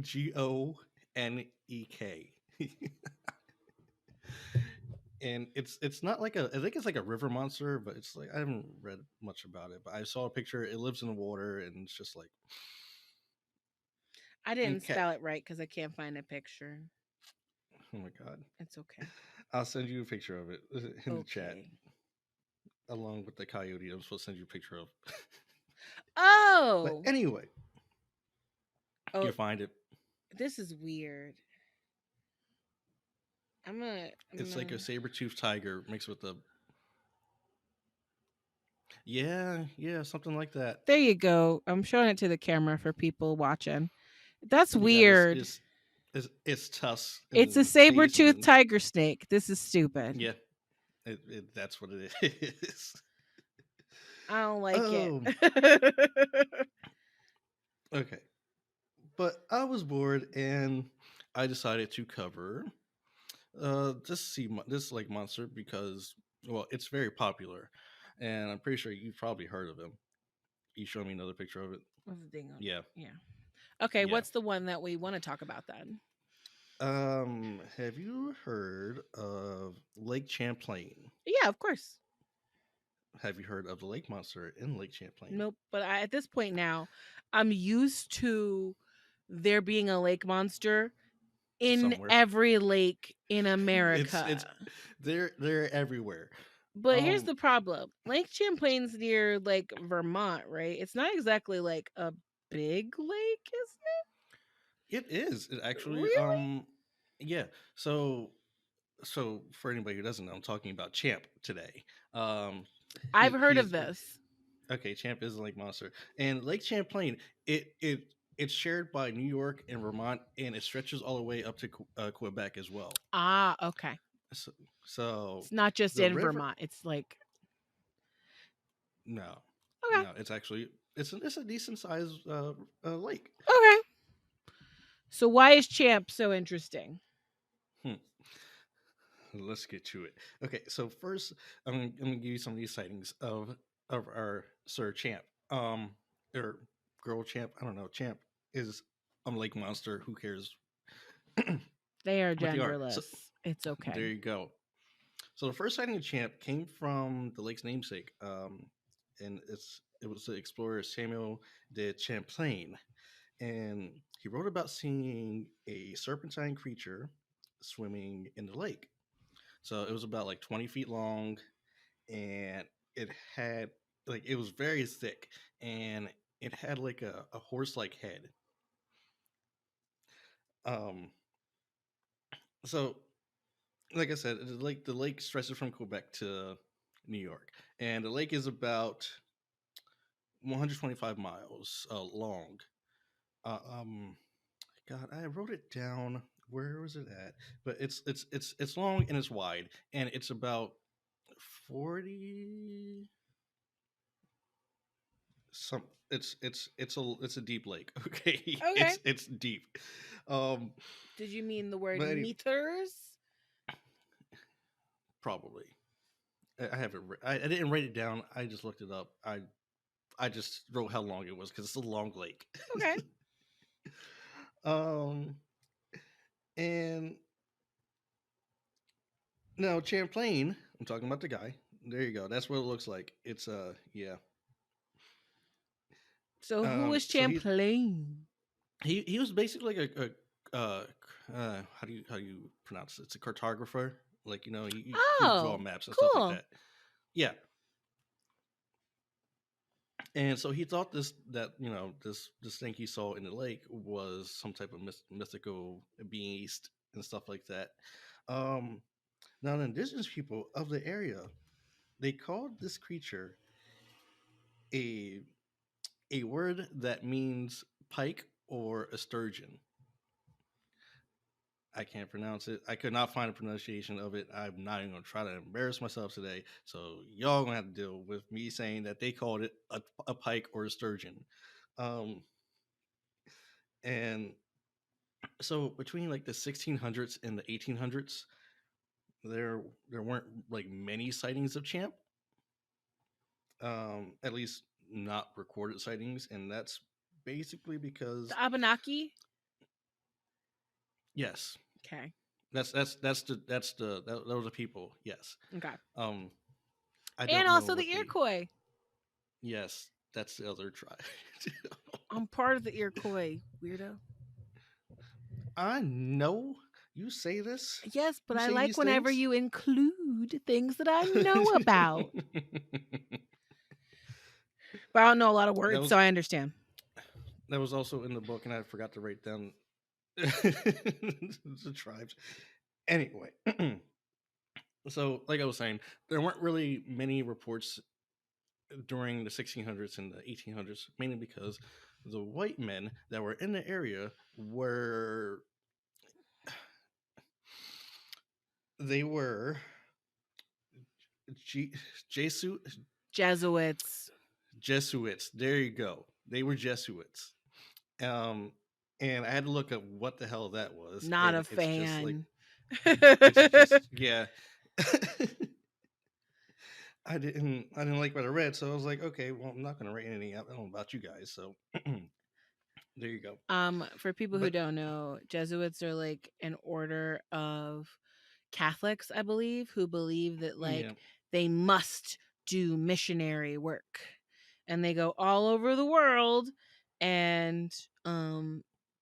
And it's not like I think it's like a river monster, but it's like I haven't read much about it. But I saw a picture. It lives in the water, and it's just like I didn't okay. spell it right because I can't find a picture. Oh my god. It's okay. I'll send you a picture of it in the chat, Okay. along with the coyote. I'm supposed to send you a picture of. But Oh. anyway, you Oh, find it. this is weird. It's like a saber-toothed tiger mixed with a yeah, something like that. There you go. I'm showing it to the camera for people watching. That's You got weird. it's tusks It's a and face and saber-toothed then tiger snake. This is stupid. yeah, that's what it is. I don't like it. Oh, okay. But I was bored and I decided to cover this like monster because well, it's very popular, and I'm pretty sure you've probably heard of him. You showed me another picture of it. What's the thing on? Yeah, Yeah. Okay, yeah. what's the one that we want to talk about then? Have you heard of Lake Champlain? Yeah, of course. Have you heard of the lake monster in Lake Champlain? Nope. But at this point now, I'm used to there being a lake monster in Somewhere. every lake in It's America. they're everywhere. But here's Um, the problem. Lake Champlain's near like Vermont, right? It's not exactly like a big lake, is it is. It it? actually Really? yeah. So for anybody who doesn't know, I'm talking about Champ today. Um I've heard of he's this. okay, Champ is a lake monster. And Lake Champlain, it's shared by New York and Vermont and it stretches all the way up to Quebec as well. Ah, okay. So, so It's not just the in river Vermont. It's like no. okay. No, it's actually it's a decent sized lake. Okay. So why is Champ so interesting? Hmm. Let's get to it. Okay, so first I'm gonna give you some of these sightings of our Sir Champ. Or girl Champ, I don't know. Champ is a lake monster. Who cares? They are But they are. So genderless. It's there okay. you go. So the first sighting of Champ came from the lake's namesake, and it was the explorer Samuel de Champlain, and he wrote about seeing a serpentine creature swimming in the lake. So it was about like 20 feet long, and it had like it was very thick, and it had like a horse-like head. Um, so like I said, the lake stretches from Quebec to New York, and the lake is about 125 miles long. Uh, um, God, I wrote it down. Where was it at? But it's long and it's wide, and it's about 40 some. It's a deep lake. Okay, Okay. it's deep. Um, Did you mean the word but meters? probably I haven't. I didn't write it down. I just looked it up. I just wrote how long it was because it's a long lake. Okay. um, and now Champlain. I'm talking about the guy. There you go. That's what it looks like. It's yeah. So who is So Champlain? he was basically like how do you pronounce it? It's a cartographer. Like he would draw Oh, maps and stuff like cool. that. Yeah. And so he thought that this thing he saw in the lake was some type of mythical beast, and stuff like that. Um, Now, the indigenous people of the area, they called this creature a a word that means pike or a sturgeon. I can't pronounce it. I could not find a pronunciation of it. I'm not even gonna try to embarrass myself today. So y'all gonna have to deal with me saying that they called it a pike or a sturgeon. Um, and so between like the 1600s and the 1800s, there weren't like many sightings of Champ. At least not recorded sightings, and that's basically The because Abenaki. yes, Okay. those are people. Yes. Okay. Um, I And don't know also what the the Iroquois. yes, that's the other tribe. I'm part of the Iroquois, weirdo. I know you say this. Yes, but You I say like these whenever things. you include things that I know about. But I don't know a lot of that words, so was I understand. that was also in the book, and I forgot to write down the tribes. Anyway, so like I was saying, there weren't really many reports during the 1600s and the 1800s, mainly because the white men that were in the area were they were G- Jesuit Jesuits. Jesuits. There you go. They were Jesuits. Um, and I had to look up what the hell that was, Not a and it's just like fan. it's just yeah. I didn't like what I read, so I was like, okay, well, I'm not gonna write anything out about you guys. So there you go. For people who But don't know, Jesuits are like an order of Catholics, I believe, who believe that yeah, like they must do missionary work. And they go all over the world and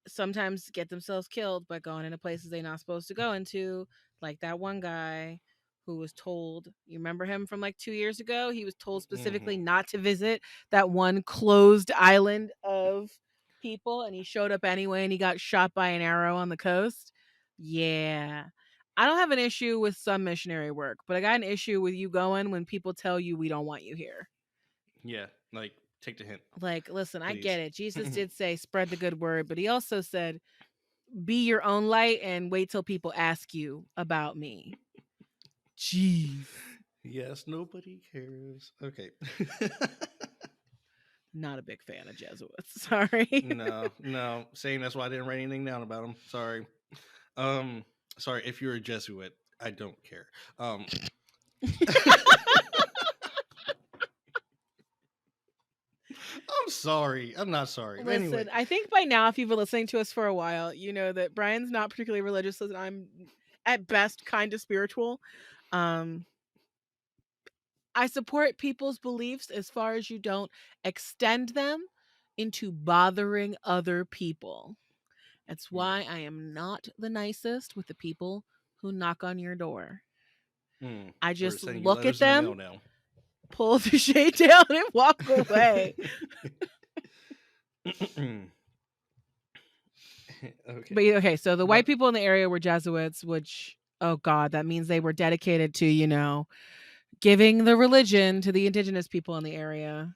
sometimes get themselves killed by going into places they're not supposed to go into, like that one guy who was told, you remember him from like 2 years ago? He was told specifically hmm not to visit that one closed island of people and he showed up anyway and he got shot by an arrow on the coast. Yeah. I don't have an issue with some missionary work, but I got an issue with you going when people tell you we don't want you here. yeah, like take the hint, Like, listen, I please. get it. Jesus did say spread the good word, but he also said be your own light and wait till people ask you about me. Jeez. Yes, nobody cares. Okay. Not a big fan of Jesuits. Sorry. No, no. Saying that's why I didn't write anything down about them. Sorry. Um, sorry if you're a Jesuit. I don't care. I'm sorry. I'm not sorry. But anyway, Listen, I think by now, if you've been listening to us for a while, you know that Brian's not particularly religious, and I'm at best kind of spiritual. Um, I support people's beliefs as far as you don't extend them into bothering other people. That's yeah. why I am not the nicest with the people who knock on your door. I We're just sending you look at letters in the them, mail now. pull the shade down, and walk away. Okay. But okay, so the white But people in the area were Jesuits, which, oh God, that means they were dedicated to, giving the religion to the indigenous people in the area.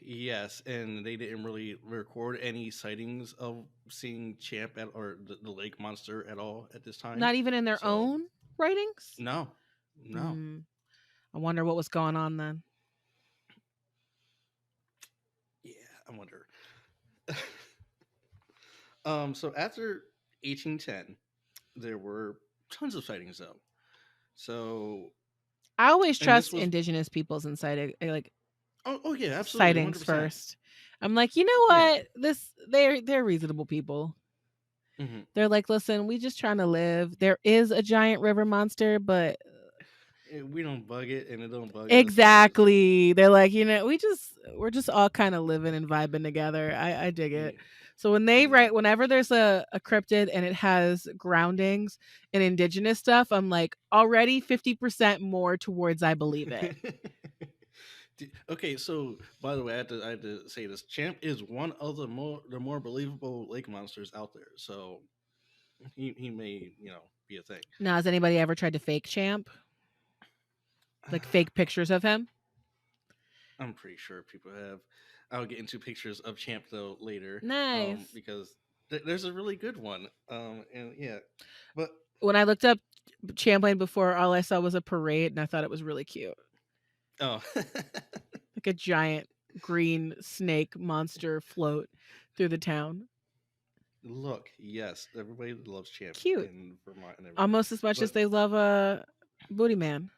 yes, and they didn't really record any sightings of seeing Champ or the lake monster at all at this time. Not even in their So own writings? no, no. Hmm. I wonder what was going on then. Yeah, I wonder. So after 1810, there were tons of sightings though. So, I always and this trust was indigenous people's like oh yeah, absolutely, sightings 100%. first. I'm like, you know Yeah. what? They're reasonable people. hmm They're like, listen, we just trying to live. There is a giant river monster, but We don't bug it, and it don't bug us. So it's exactly. They're like, we're just all kind of living and vibing together. I dig it. yeah, So when they yeah. write, whenever there's a cryptid and it has groundings in indigenous stuff, I'm like already 50% more towards I believe it. Okay, so by the way, I had to say this. Champ is one of the more believable lake monsters out there. So he may be a thing. Now, has anybody ever tried to fake Champ? Like fake pictures of him? I'm pretty sure people have. I'll get into pictures of Champ though later, Nice. because there's a really good one. And yeah, but When I looked up Champlain before, all I saw was a parade, and I thought it was really cute. oh, Like a giant green snake monster float through the town. look, yes, everybody loves Champ Cute. in Vermont and everything. Almost as much But as they love a Booty Man.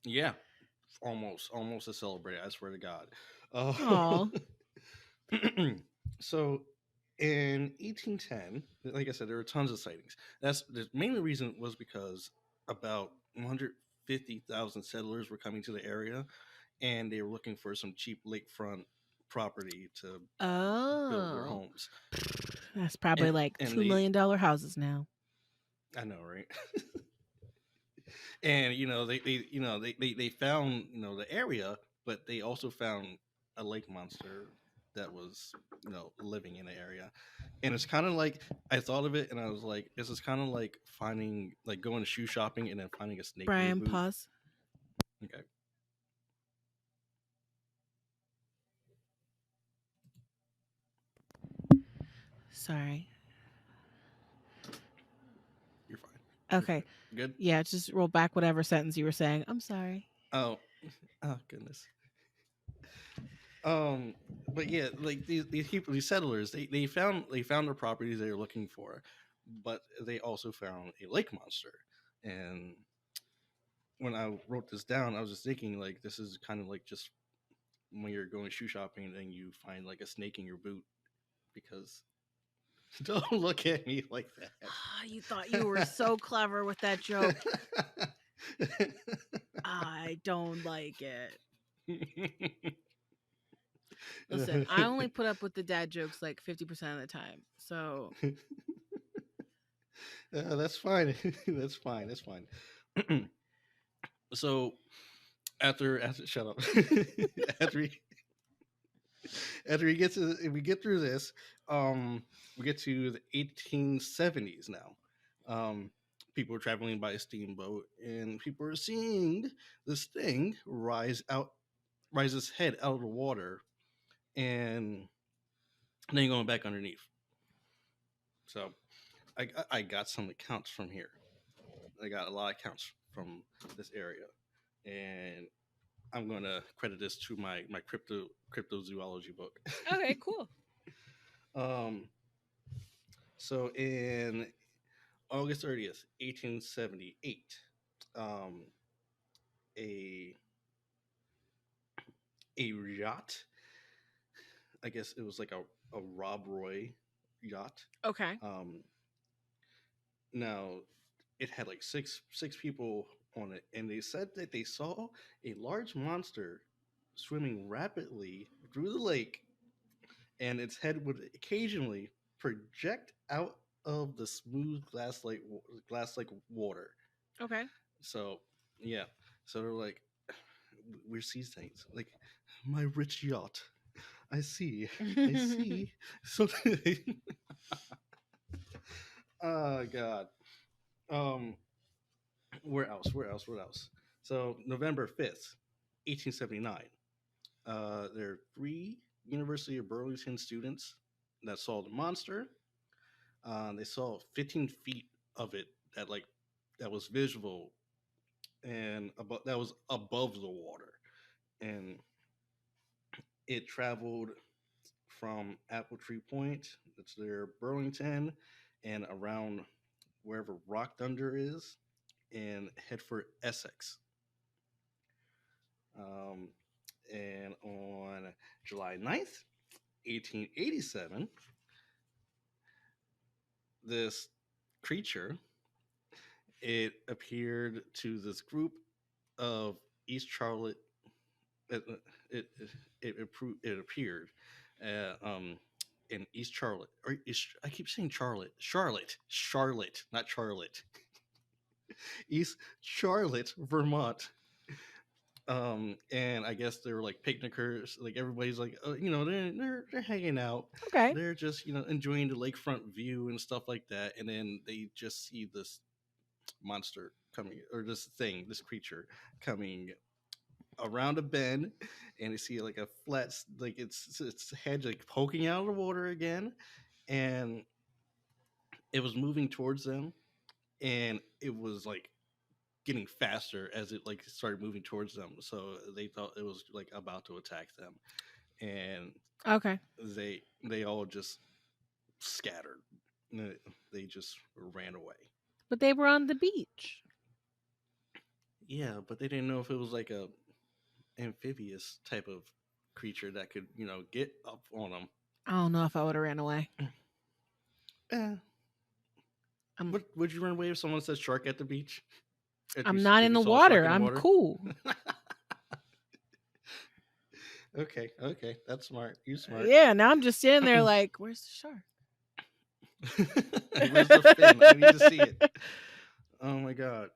yeah, almost a celebrate. I swear to God. Aw. So in 1810, like I said, there were tons of sightings. That's the main reason was because about 150,000 settlers were coming to the area, and they were looking for some cheap lakefront property to build their Oh. homes. That's probably like And $2 million houses now. I know, right? And they found the area, but they also found a lake monster that was living in the area. And it's kind of like, I thought of it and I was like, this is kind of like finding, like going shoe shopping and then finding a snake in your Brian, boot. pause. Okay. Sorry. You're fine. You're Okay. fine. Good. Yeah, just roll back whatever sentence you were saying. I'm sorry. Oh goodness. But yeah, like these people, these settlers, they found the properties they were looking for, but they also found a lake monster. And when I wrote this down, I was just thinking, like, this is kind of like just when you're going shoe shopping and you find like a snake in your boot, because don't look at me like that. You thought you were so clever with that joke. I don't like it. Listen, I only put up with the dad jokes like 50% of the time. So that's fine. That's fine. That's fine. So after shut up. after we get through this, we get to the 1870s now. People are traveling by steamboat, and people are seeing this thing rise its head out of the water, and then going back underneath. So I got some accounts from here. I got a lot of accounts from this area, and I'm going to credit this to my cryptozoology book. okay, cool. So in August 30th, 1878, a yacht, I guess it was like a Rob Roy yacht. Okay. Now it had like six people on it, and they said that they saw a large monster swimming rapidly through the lake, and its head would occasionally project out of the smooth glass like water. Okay. So yeah, so they're like, we see things like my rich yacht. I see. So, oh god. Where else? So November 5th, 1879. There are 3 University of Burlington students that saw the monster. They saw 15 feet of it that was visible, and that was above the water, and it traveled from Apple Tree Point, that's near Burlington, and around wherever Rock Thunder is, and head for Essex. And on July 9th, 1887, this creature, it appeared to this group of East Charlotte. It appeared in East Charlotte. I keep saying Charlotte, not Charlotte. East Charlotte, Vermont. And I guess they were like picnickers. Like everybody's like, you know, they're hanging out. Okay. They're just, you know, enjoying the lakefront view and stuff like that. And then they just see this monster coming, or this creature coming around a bend, and they see like a flat, like its head like poking out of the water again, and it was moving towards them, and it was like getting faster as it like started moving towards them. So they thought it was like about to attack them, and Okay. they all just scattered. They just ran away. But they were on the beach. Yeah, but they didn't know if it was like a amphibious type of creature that could, you know, get up on them. I don't know if I would have ran away. Eh. Would you run away if someone says shark at the beach? I'm not in the water. I'm cool. Okay, that's smart. You smart. Yeah, now I'm just standing there like, where's the shark? Where's the fin? I need to see it. Oh my god.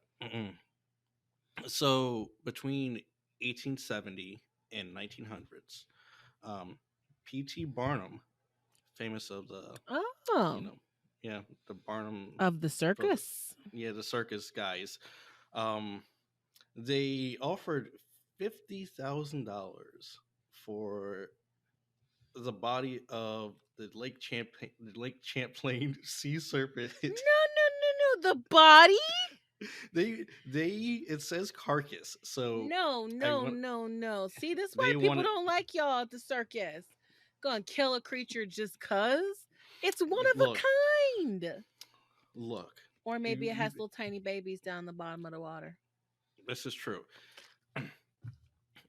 So between 1870 and 1900s, P.T. Barnum, famous of the, you know, yeah, the Barnum of the circus. Yeah, the circus guys. They offered $50,000 for the body of the Lake Champlain sea serpent. No. The body? It says carcass. So no. See, this is why people don't like y'all at the circus. Gonna kill a creature just cause it's one of a kind. Look, or maybe it has little tiny babies down the bottom of the water. This is true.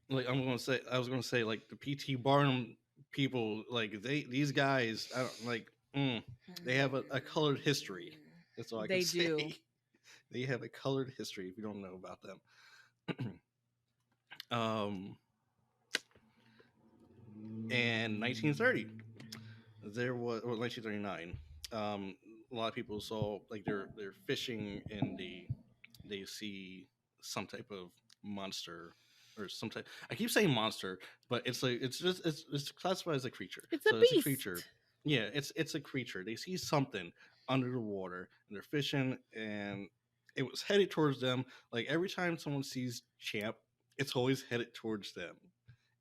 Like I was gonna say, like the P.T. Barnum people, like these guys, I don't like. They have a colored history. That's all I can say. They do. They have a colored history. If you don't know about them, and 1930, there was 1939. A lot of people saw like they're fishing and they see some type of monster or some type. I keep saying monster, but it's like it's classified as a creature. It's a beast. It's a creature. Yeah, it's a creature. They see something under the water and they're fishing, and it was headed towards them. Like every time someone sees Champ, it's always headed towards them,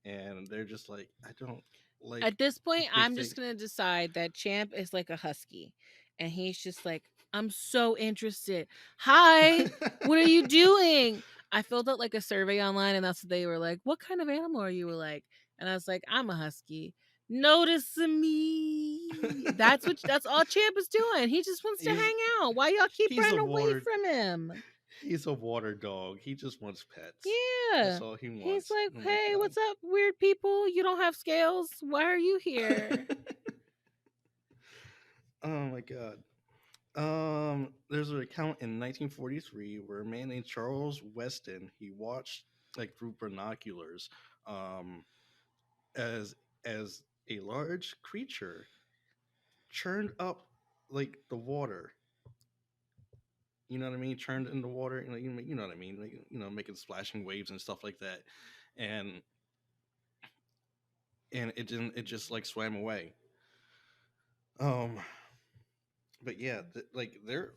and they're just like, I don't like. At this point, I'm just gonna decide that Champ is like a husky, and he's just like, I'm so interested. Hi, what are you doing? I filled out like a survey online, and that's what they were like. What kind of animal are you? Were like, and I was like, I'm a husky. Notice me. That's all Champ is doing. He just wants to hang out. Why y'all keep running away from him? He's a water dog. He just wants pets. Yeah. That's all he wants. He's like, hey, what's up, weird people? You don't have scales. Why are you here? Oh my god. There's an account in 1943 where a man named Charles Weston, he watched like through binoculars, as a large creature churned up like the water. You know what I mean? Churned in the water, you know what I mean? Like, you know, making splashing waves and stuff like that, and it just like swam away. But yeah, there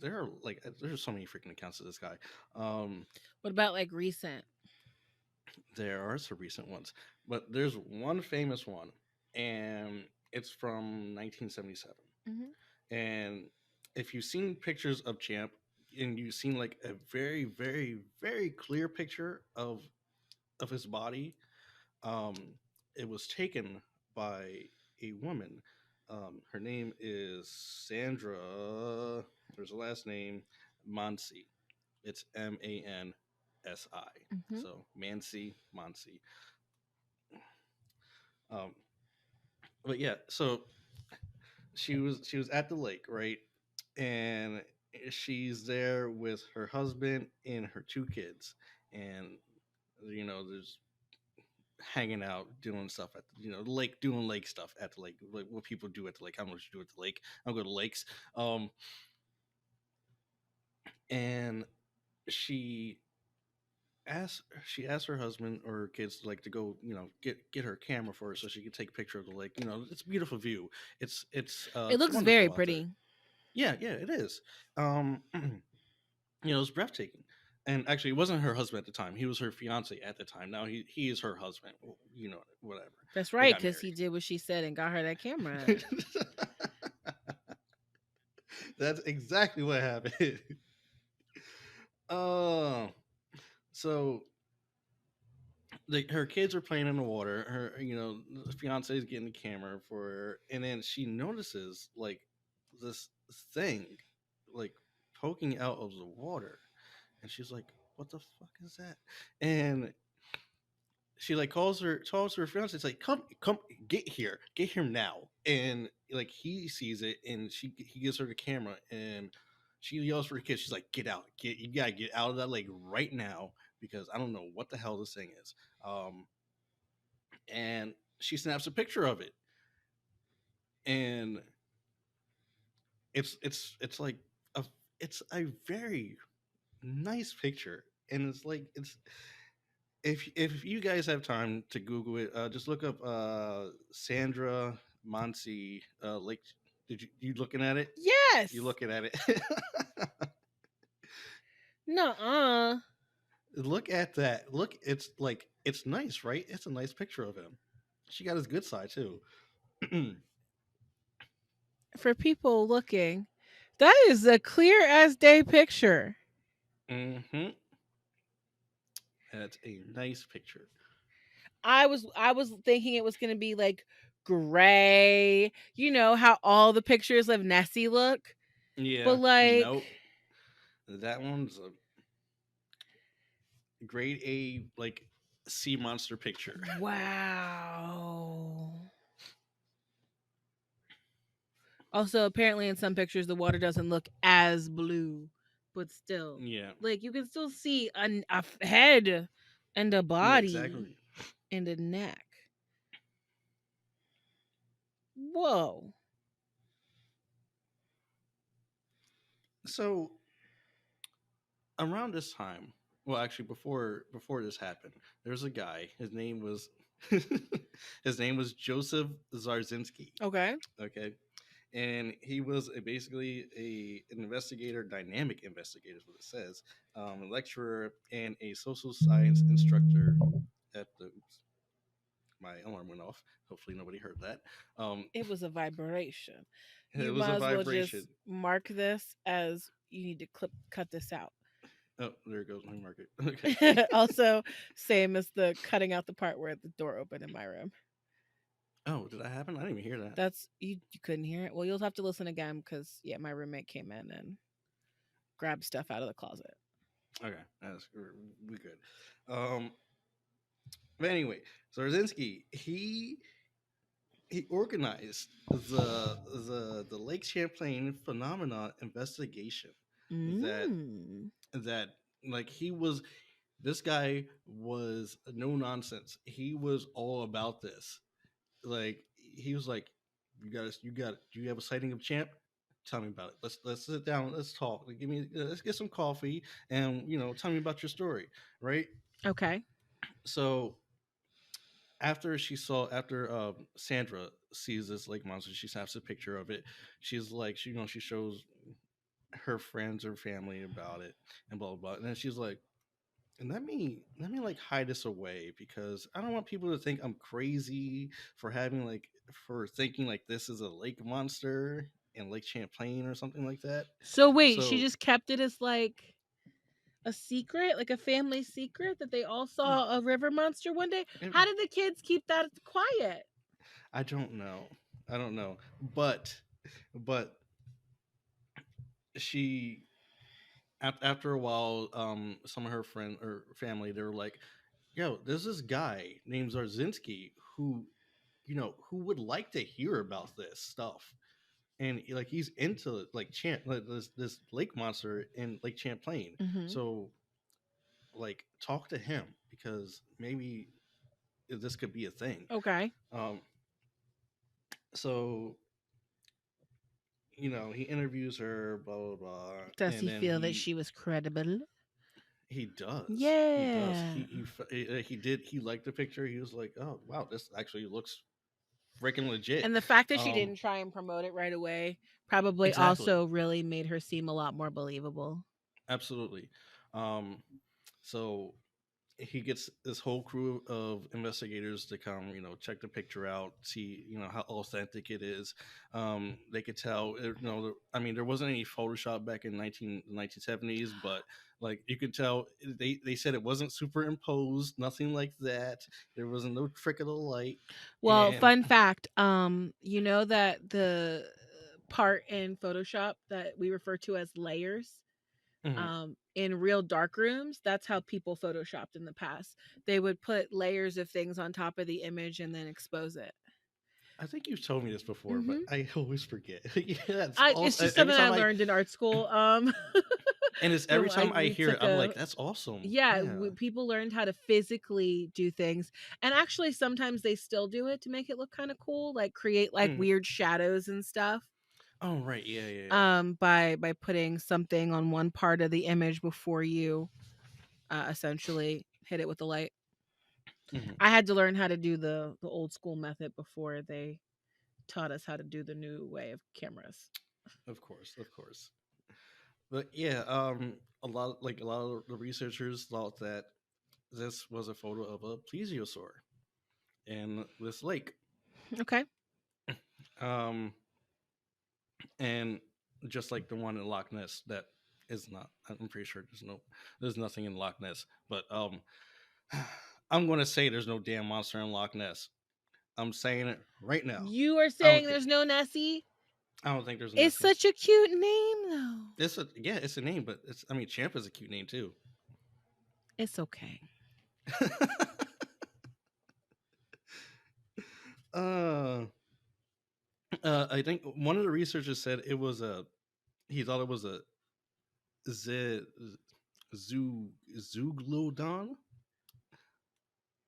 are like there's so many freaking accounts of this guy. What about like recent? There are some recent ones, but there's one famous one, and it's from 1977. And if you've seen pictures of Champ, and you've seen like a very, very, very clear picture of his body, it was taken by a woman. Her name is Sandra. There's a last name, Mansi. It's Mansi. So Mansi. But yeah, so she was at the lake, right? And she's there with her husband and her two kids, and you know, there's hanging out, doing stuff at the lake, doing lake stuff at the lake, like what people do at the lake. I don't know what you do at the lake. I don't go to lakes. And she she asked her husband or her kids like to go, get her camera for her so she could take a picture of the lake. It's a beautiful view. It It's looks very wonderful out there. pretty. Yeah, yeah, it is. Um, it's breathtaking. And actually, it wasn't her husband at the time. He was her fiance at the time. Now he is her husband. Whatever. That's They right, got because he married. did what she said and got her that camera. That's exactly what happened. Uh, so her kids are playing in the water. The fiance is getting the camera for her, and then she notices like this thing, like poking out of the water, and she's like, "What the fuck is that?" And she like calls her fiance. It's like, come, get here now. And like he sees it, and he gives her the camera, and she yells for the kids. She's like, "Get out, you gotta get out of that lake right now because I don't know what the hell this thing is." Um, and she snaps a picture of it, and it's like a it's a very nice picture, and it's like it's if you guys have time to Google it, just look up Sandra Monsi Lake. Did you looking at it? Yes. You looking at it? Nuh-uh. Look at that. Look, it's nice, right? It's a nice picture of him. She got his good side too. For people looking, that is a clear as day picture. hmm That's a nice picture. I was thinking it was gonna be like gray, you know how all the pictures of Nessie look, but Yeah, like, nope. That one's a grade A, like sea monster picture. wow. Also, apparently, in some pictures, the water doesn't look as blue, but still, Yeah, like you can still see a head and a yeah, body exactly. and a neck. Whoa. So around this time, well, actually, before this happened, there's a guy. His name was his name was Joseph Zarzinski. Okay. Okay, and he was basically an investigator, dynamic investigator, is what it says, a lecturer and a social science instructor at the. Oops, my alarm went off. Hopefully, nobody heard that. It was a vibration. It You was might a as well just vibration. mark this as you need to cut this out. Oh, there it goes. My market. Okay. Also, same as the cutting out the part where the door opened in my room. Oh, did that happen? I didn't even hear that. That's you couldn't hear it. Well, you'll have to listen again because yeah, my roommate came in and grabbed stuff out of the closet. Okay, we good. Um, but anyway, so Rosinski, he organized the Lake Champlain phenomena investigation. That Mm. that like he was this guy was no nonsense. He was all about this. Like he was like, do you have a sighting of Champ? Tell me about it. Let's sit down. Let's talk. Like, let's get some coffee, and tell me about your story, right? Okay. So after Sandra sees this lake monster, she snaps a picture of it. She's like, she shows her friends or family about it, and blah blah blah. And then she's like, and let me like hide this away because I don't want people to think I'm crazy for thinking like this is a lake monster in Lake Champlain or something like that. So wait, she So just kept it as like a secret, like a family secret that they all saw a river monster one day. it, How did the kids keep that quiet? I don't know. I don't know. But she after a while, some of her friend or family, they were like, "Yo, there's this guy named Zarzinski who would like to hear about this stuff, and like he's into like this lake monster in Lake Champlain. Hmm. So like talk to him because maybe this could be a thing." Okay. Um, so he interviews her, blah blah blah, Does and he then feel that she was credible? He does. He does. Yeah. He did. He liked the picture. He was like, "Oh wow, this actually looks freaking legit." And the fact that she Um, didn't try and promote it right away probably exactly. also really made her seem a lot more believable. Absolutely. Um, so he gets this whole crew of investigators to come, check the picture out, see, how authentic it is. They could tell, I mean, there wasn't any Photoshop back in 1970s, but like you could tell, they said it wasn't superimposed, nothing like that. There wasn't no trick of the light, Well, and fun fact, you know that the part in Photoshop that we refer to as layers, mhm. in real dark rooms, that's how people photoshopped in the past. They would put layers of things on top of the image and then expose it. I think you've told me this before, but hmm I always forget. Yeah, that's I all. It's just Every something I time I learned in art school. and it's every From time I we hear it, took I'm a like, that's awesome. yeah, Yeah. people learned how to physically do things, and actually sometimes they still do it to make it look kind of cool, like create like Mm. weird shadows and stuff. Oh right, yeah, yeah, yeah. By putting something on one part of the image before you essentially hit it with the light. Mhm. I had to learn how to do the old school method before they taught us how to do the new way of cameras. Of course, of course. But yeah, a lot of the researchers thought that this was a photo of a plesiosaur in this lake. Okay. Um, and just like the one in Loch Ness, that is not. I'm pretty sure there's nothing in Loch Ness. But I'm going to say there's no damn monster in Loch Ness. I'm saying it right now. You are I don't saying care. there's no Nessie? I don't think there's a It's Nessie. such a cute name though. It's a name, but it's. I mean, Champ is a cute name too. It's okay. uh, I think one of the researchers said it was a. He thought it was a Z, Zeuglodon,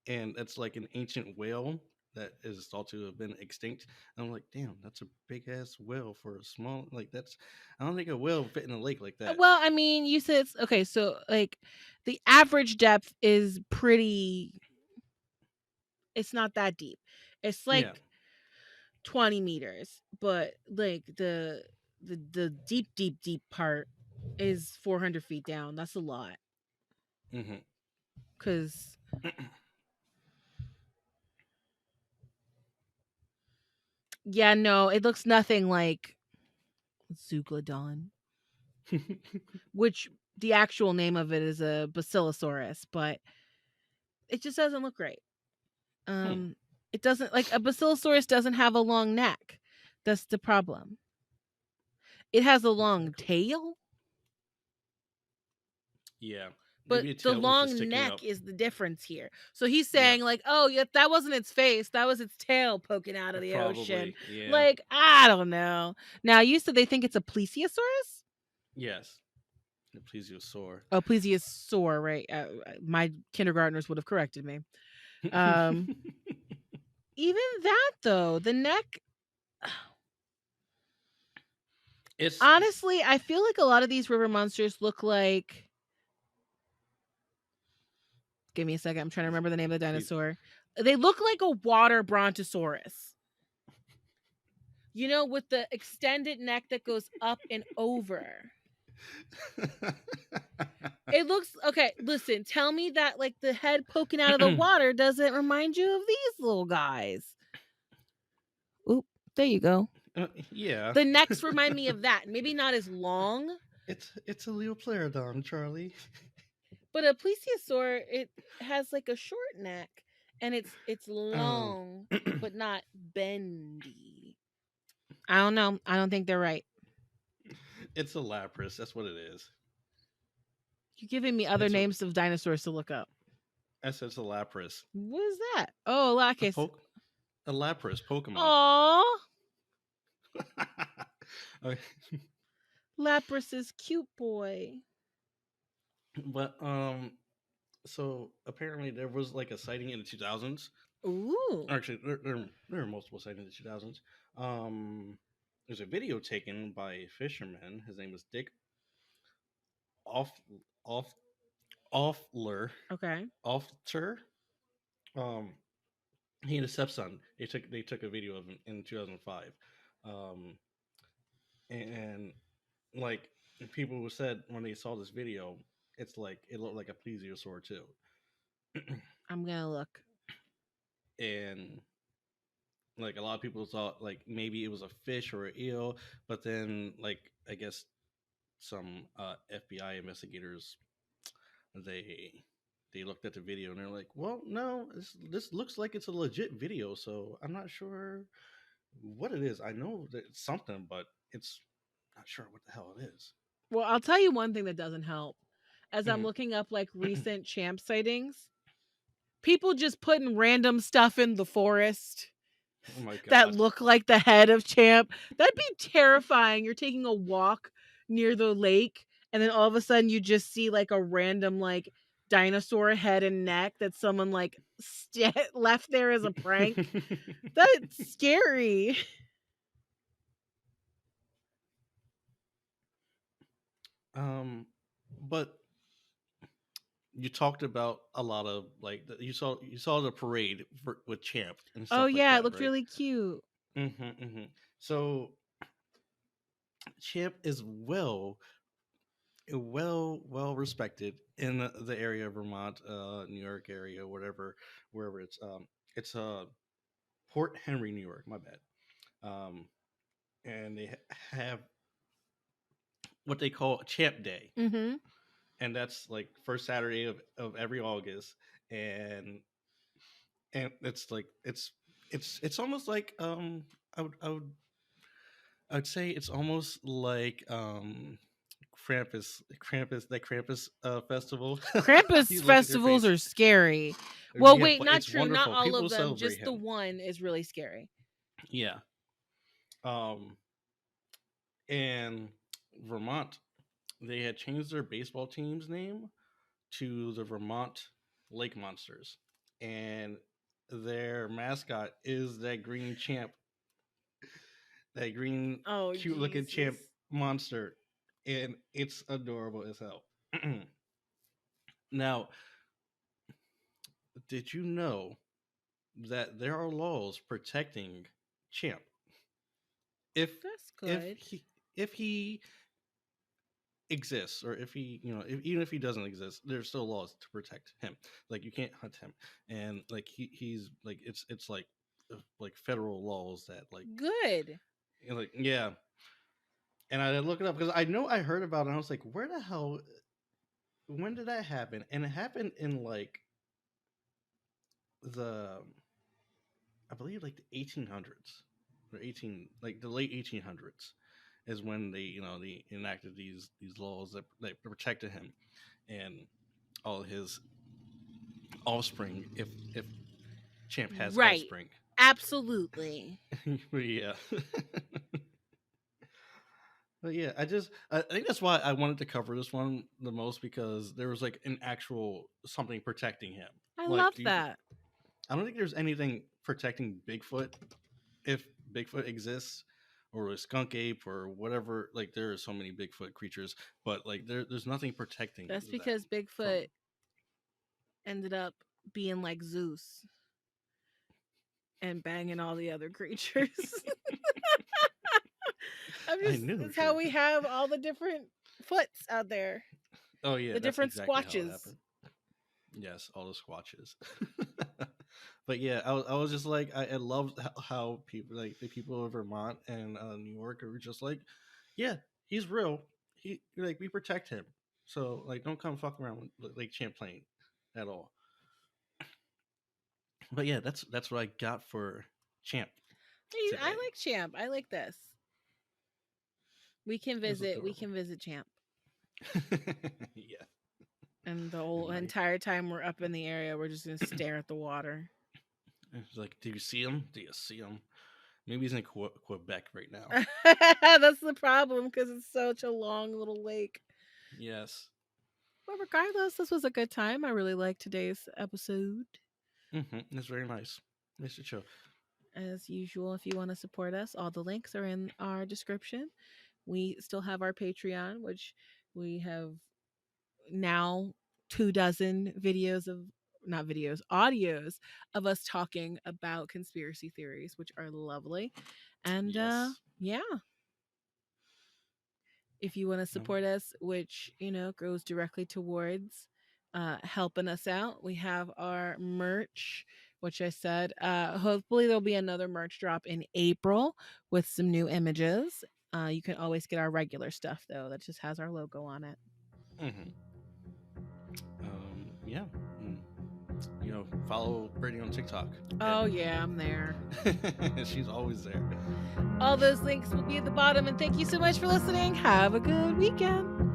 and that's like an ancient whale that is thought to have been extinct. And I'm like, damn, that's a big ass whale for a small. Like that's. I don't think a whale would fit in a lake like that. Well, I mean, you said it's okay, so like the average depth is pretty, it's not that deep. It's Yeah. like 20 meters, but like the deep part is 400 feet down. That's a lot. Hmm. Cause yeah, no, it looks nothing like Zeuglodon, which the actual name of it is a Basilosaurus, but it just doesn't look right. Hmm. Um, it doesn't, like, a Basilosaurus doesn't have a long neck. That's the problem. It has a long Exactly. tail, Yeah. but Maybe a the tail was just long sticking up. neck is the difference here. So he's Yeah. saying, like, oh, yeah, that wasn't its face. That was its tail poking out of the ocean. Probably. Yeah. Like, I don't know. Now, you said they think it's a plesiosaurus? Yes. The plesiosaur. Oh, plesiosaur, right? My kindergartners would have corrected me. Um, Even that, though, the neck, it's honestly, I feel like a lot of these river monsters look like. Give me a second. I'm trying to remember the name of the please. dinosaur. They look like a water brontosaurus. You know, with the extended neck that goes up and over. It looks okay. Listen, tell me that like the head poking out of the water doesn't remind you of these little guys. Oop, there you go. Yeah. The necks remind me of that. Maybe not as long, It's a Leoplerodon, Charlie. but a plesiosaur, it has like a short neck and it's Um, long but not bendy. I don't know. I don't think they're right. it's a Lapras. That's what it is. You're giving me other It's a. names of dinosaurs to look up. I said it's a Lapras. What is that? Oh, A Lacus. poke. A Lapras Pokemon. Aww. Okay. Lapras is cute boy. But so apparently there was like a sighting in the 2000s. Ooh. Actually, there are multiple sightings in the 2000s. There's a video taken by a fisherman. His name was Dick off off Offler, Okay. Ofter, um, he and his stepson. They took a video of him in 2005, um, and like people said when they saw this video, it's like it looked like a plesiosaur too, I'm gonna look. and like a lot of people thought like maybe it was a fish or an eel, but then like I guess some FBI investigators they they looked at the video and they're like, well, no, this looks like it's a legit video, so I'm not sure what it is. I know that it's something, but it's not sure what the hell it is. Well, I'll tell you one thing that doesn't help. As I'm Mhm. looking up like recent champ sightings, people just putting random stuff in the forest Oh my that god. look like the head of Champ. That'd be terrifying. You're taking a walk near the lake, and then all of a sudden you just see like a random like dinosaur head and neck that someone like left there as a prank. That's scary. But you talked about a lot of like you saw the parade with Champ and Oh stuff like yeah, it that, looked right? really cute. So Champ is well respected in the area of Vermont, New York area, whatever, wherever it's Port Henry, New York. My bad. Um, and they have what they call Champ Day, Mm-hmm. and that's like first Saturday of every August, and it's like it's almost like I would say it's almost like Krampus festival. Krampus You look at your festivals face. are scary. Well, Yeah, wait, but not it's true. Not wonderful. all of People them. celebrate Just the him. one is really scary. Yeah. Um and Vermont, they had changed their baseball team's name to the Vermont Lake Monsters. And their mascot is that green champ, that green Oh cute looking Jesus. champ monster. And it's adorable as hell. Now, did you know that there are laws protecting Champ? If That's if good. he exists, or if he even if he doesn't exist, there's still laws to protect him. Like you can't hunt him, and like he's like it's like federal laws that Good. like yeah. And I look it up because I know I heard about it. And I was like, where the hell? When did that happen? And it happened in like the I believe like the 1800s or 18 like the late 1800s is when they enacted these laws that protected him and all his offspring if Champ has Right. offspring. Absolutely. But yeah. But yeah, I think that's why I wanted to cover this one the most because there was like an actual something protecting him. I Like love that. I don't think there's anything protecting Bigfoot if Bigfoot exists or a skunk ape or whatever. Like there are so many Bigfoot creatures, but like there's nothing protecting That's them because Bigfoot from. ended up being like Zeus and banging all the other creatures. I knew It's it how should. we have all the different foots out there, Oh yeah, the that's different exactly how it squatches. happened. Yes, all the squatches. But yeah, I was just like I loved how people like the people of Vermont and New York are just like, yeah, he's real. He like we protect him. So like don't come fuck around with Lake Champlain at all. But yeah, that's what I got for Champ I today. like Champ. I like this. We can It was visit. We adorable. can visit Champ. Yeah, And the it whole might. entire time we're up in the area, we're just gonna stare at the water. It's like, do you see him? Do you see him? Maybe he's in Quebec right now. That's the problem because it's such a long little lake. Yes. But regardless, this was a good time. I really liked today's episode. It's very nice. Nice to chill. As usual, if you want to support us, all the links are in our description. We still have our Patreon, which we have now 24 videos of, not videos, audios of us talking about conspiracy theories, which are lovely. And Yes. yeah, if you want to support us, which, goes directly towards helping us out, we have our merch, which I said, hopefully there'll be another merch drop in April with some new images. You can always get our regular stuff, though, that just has our logo on it. Mm-hmm. Yeah. Follow Brittany on TikTok. Oh, yeah, I'm there. She's always there. All those links will be at the bottom. And thank you so much for listening. Have a good weekend.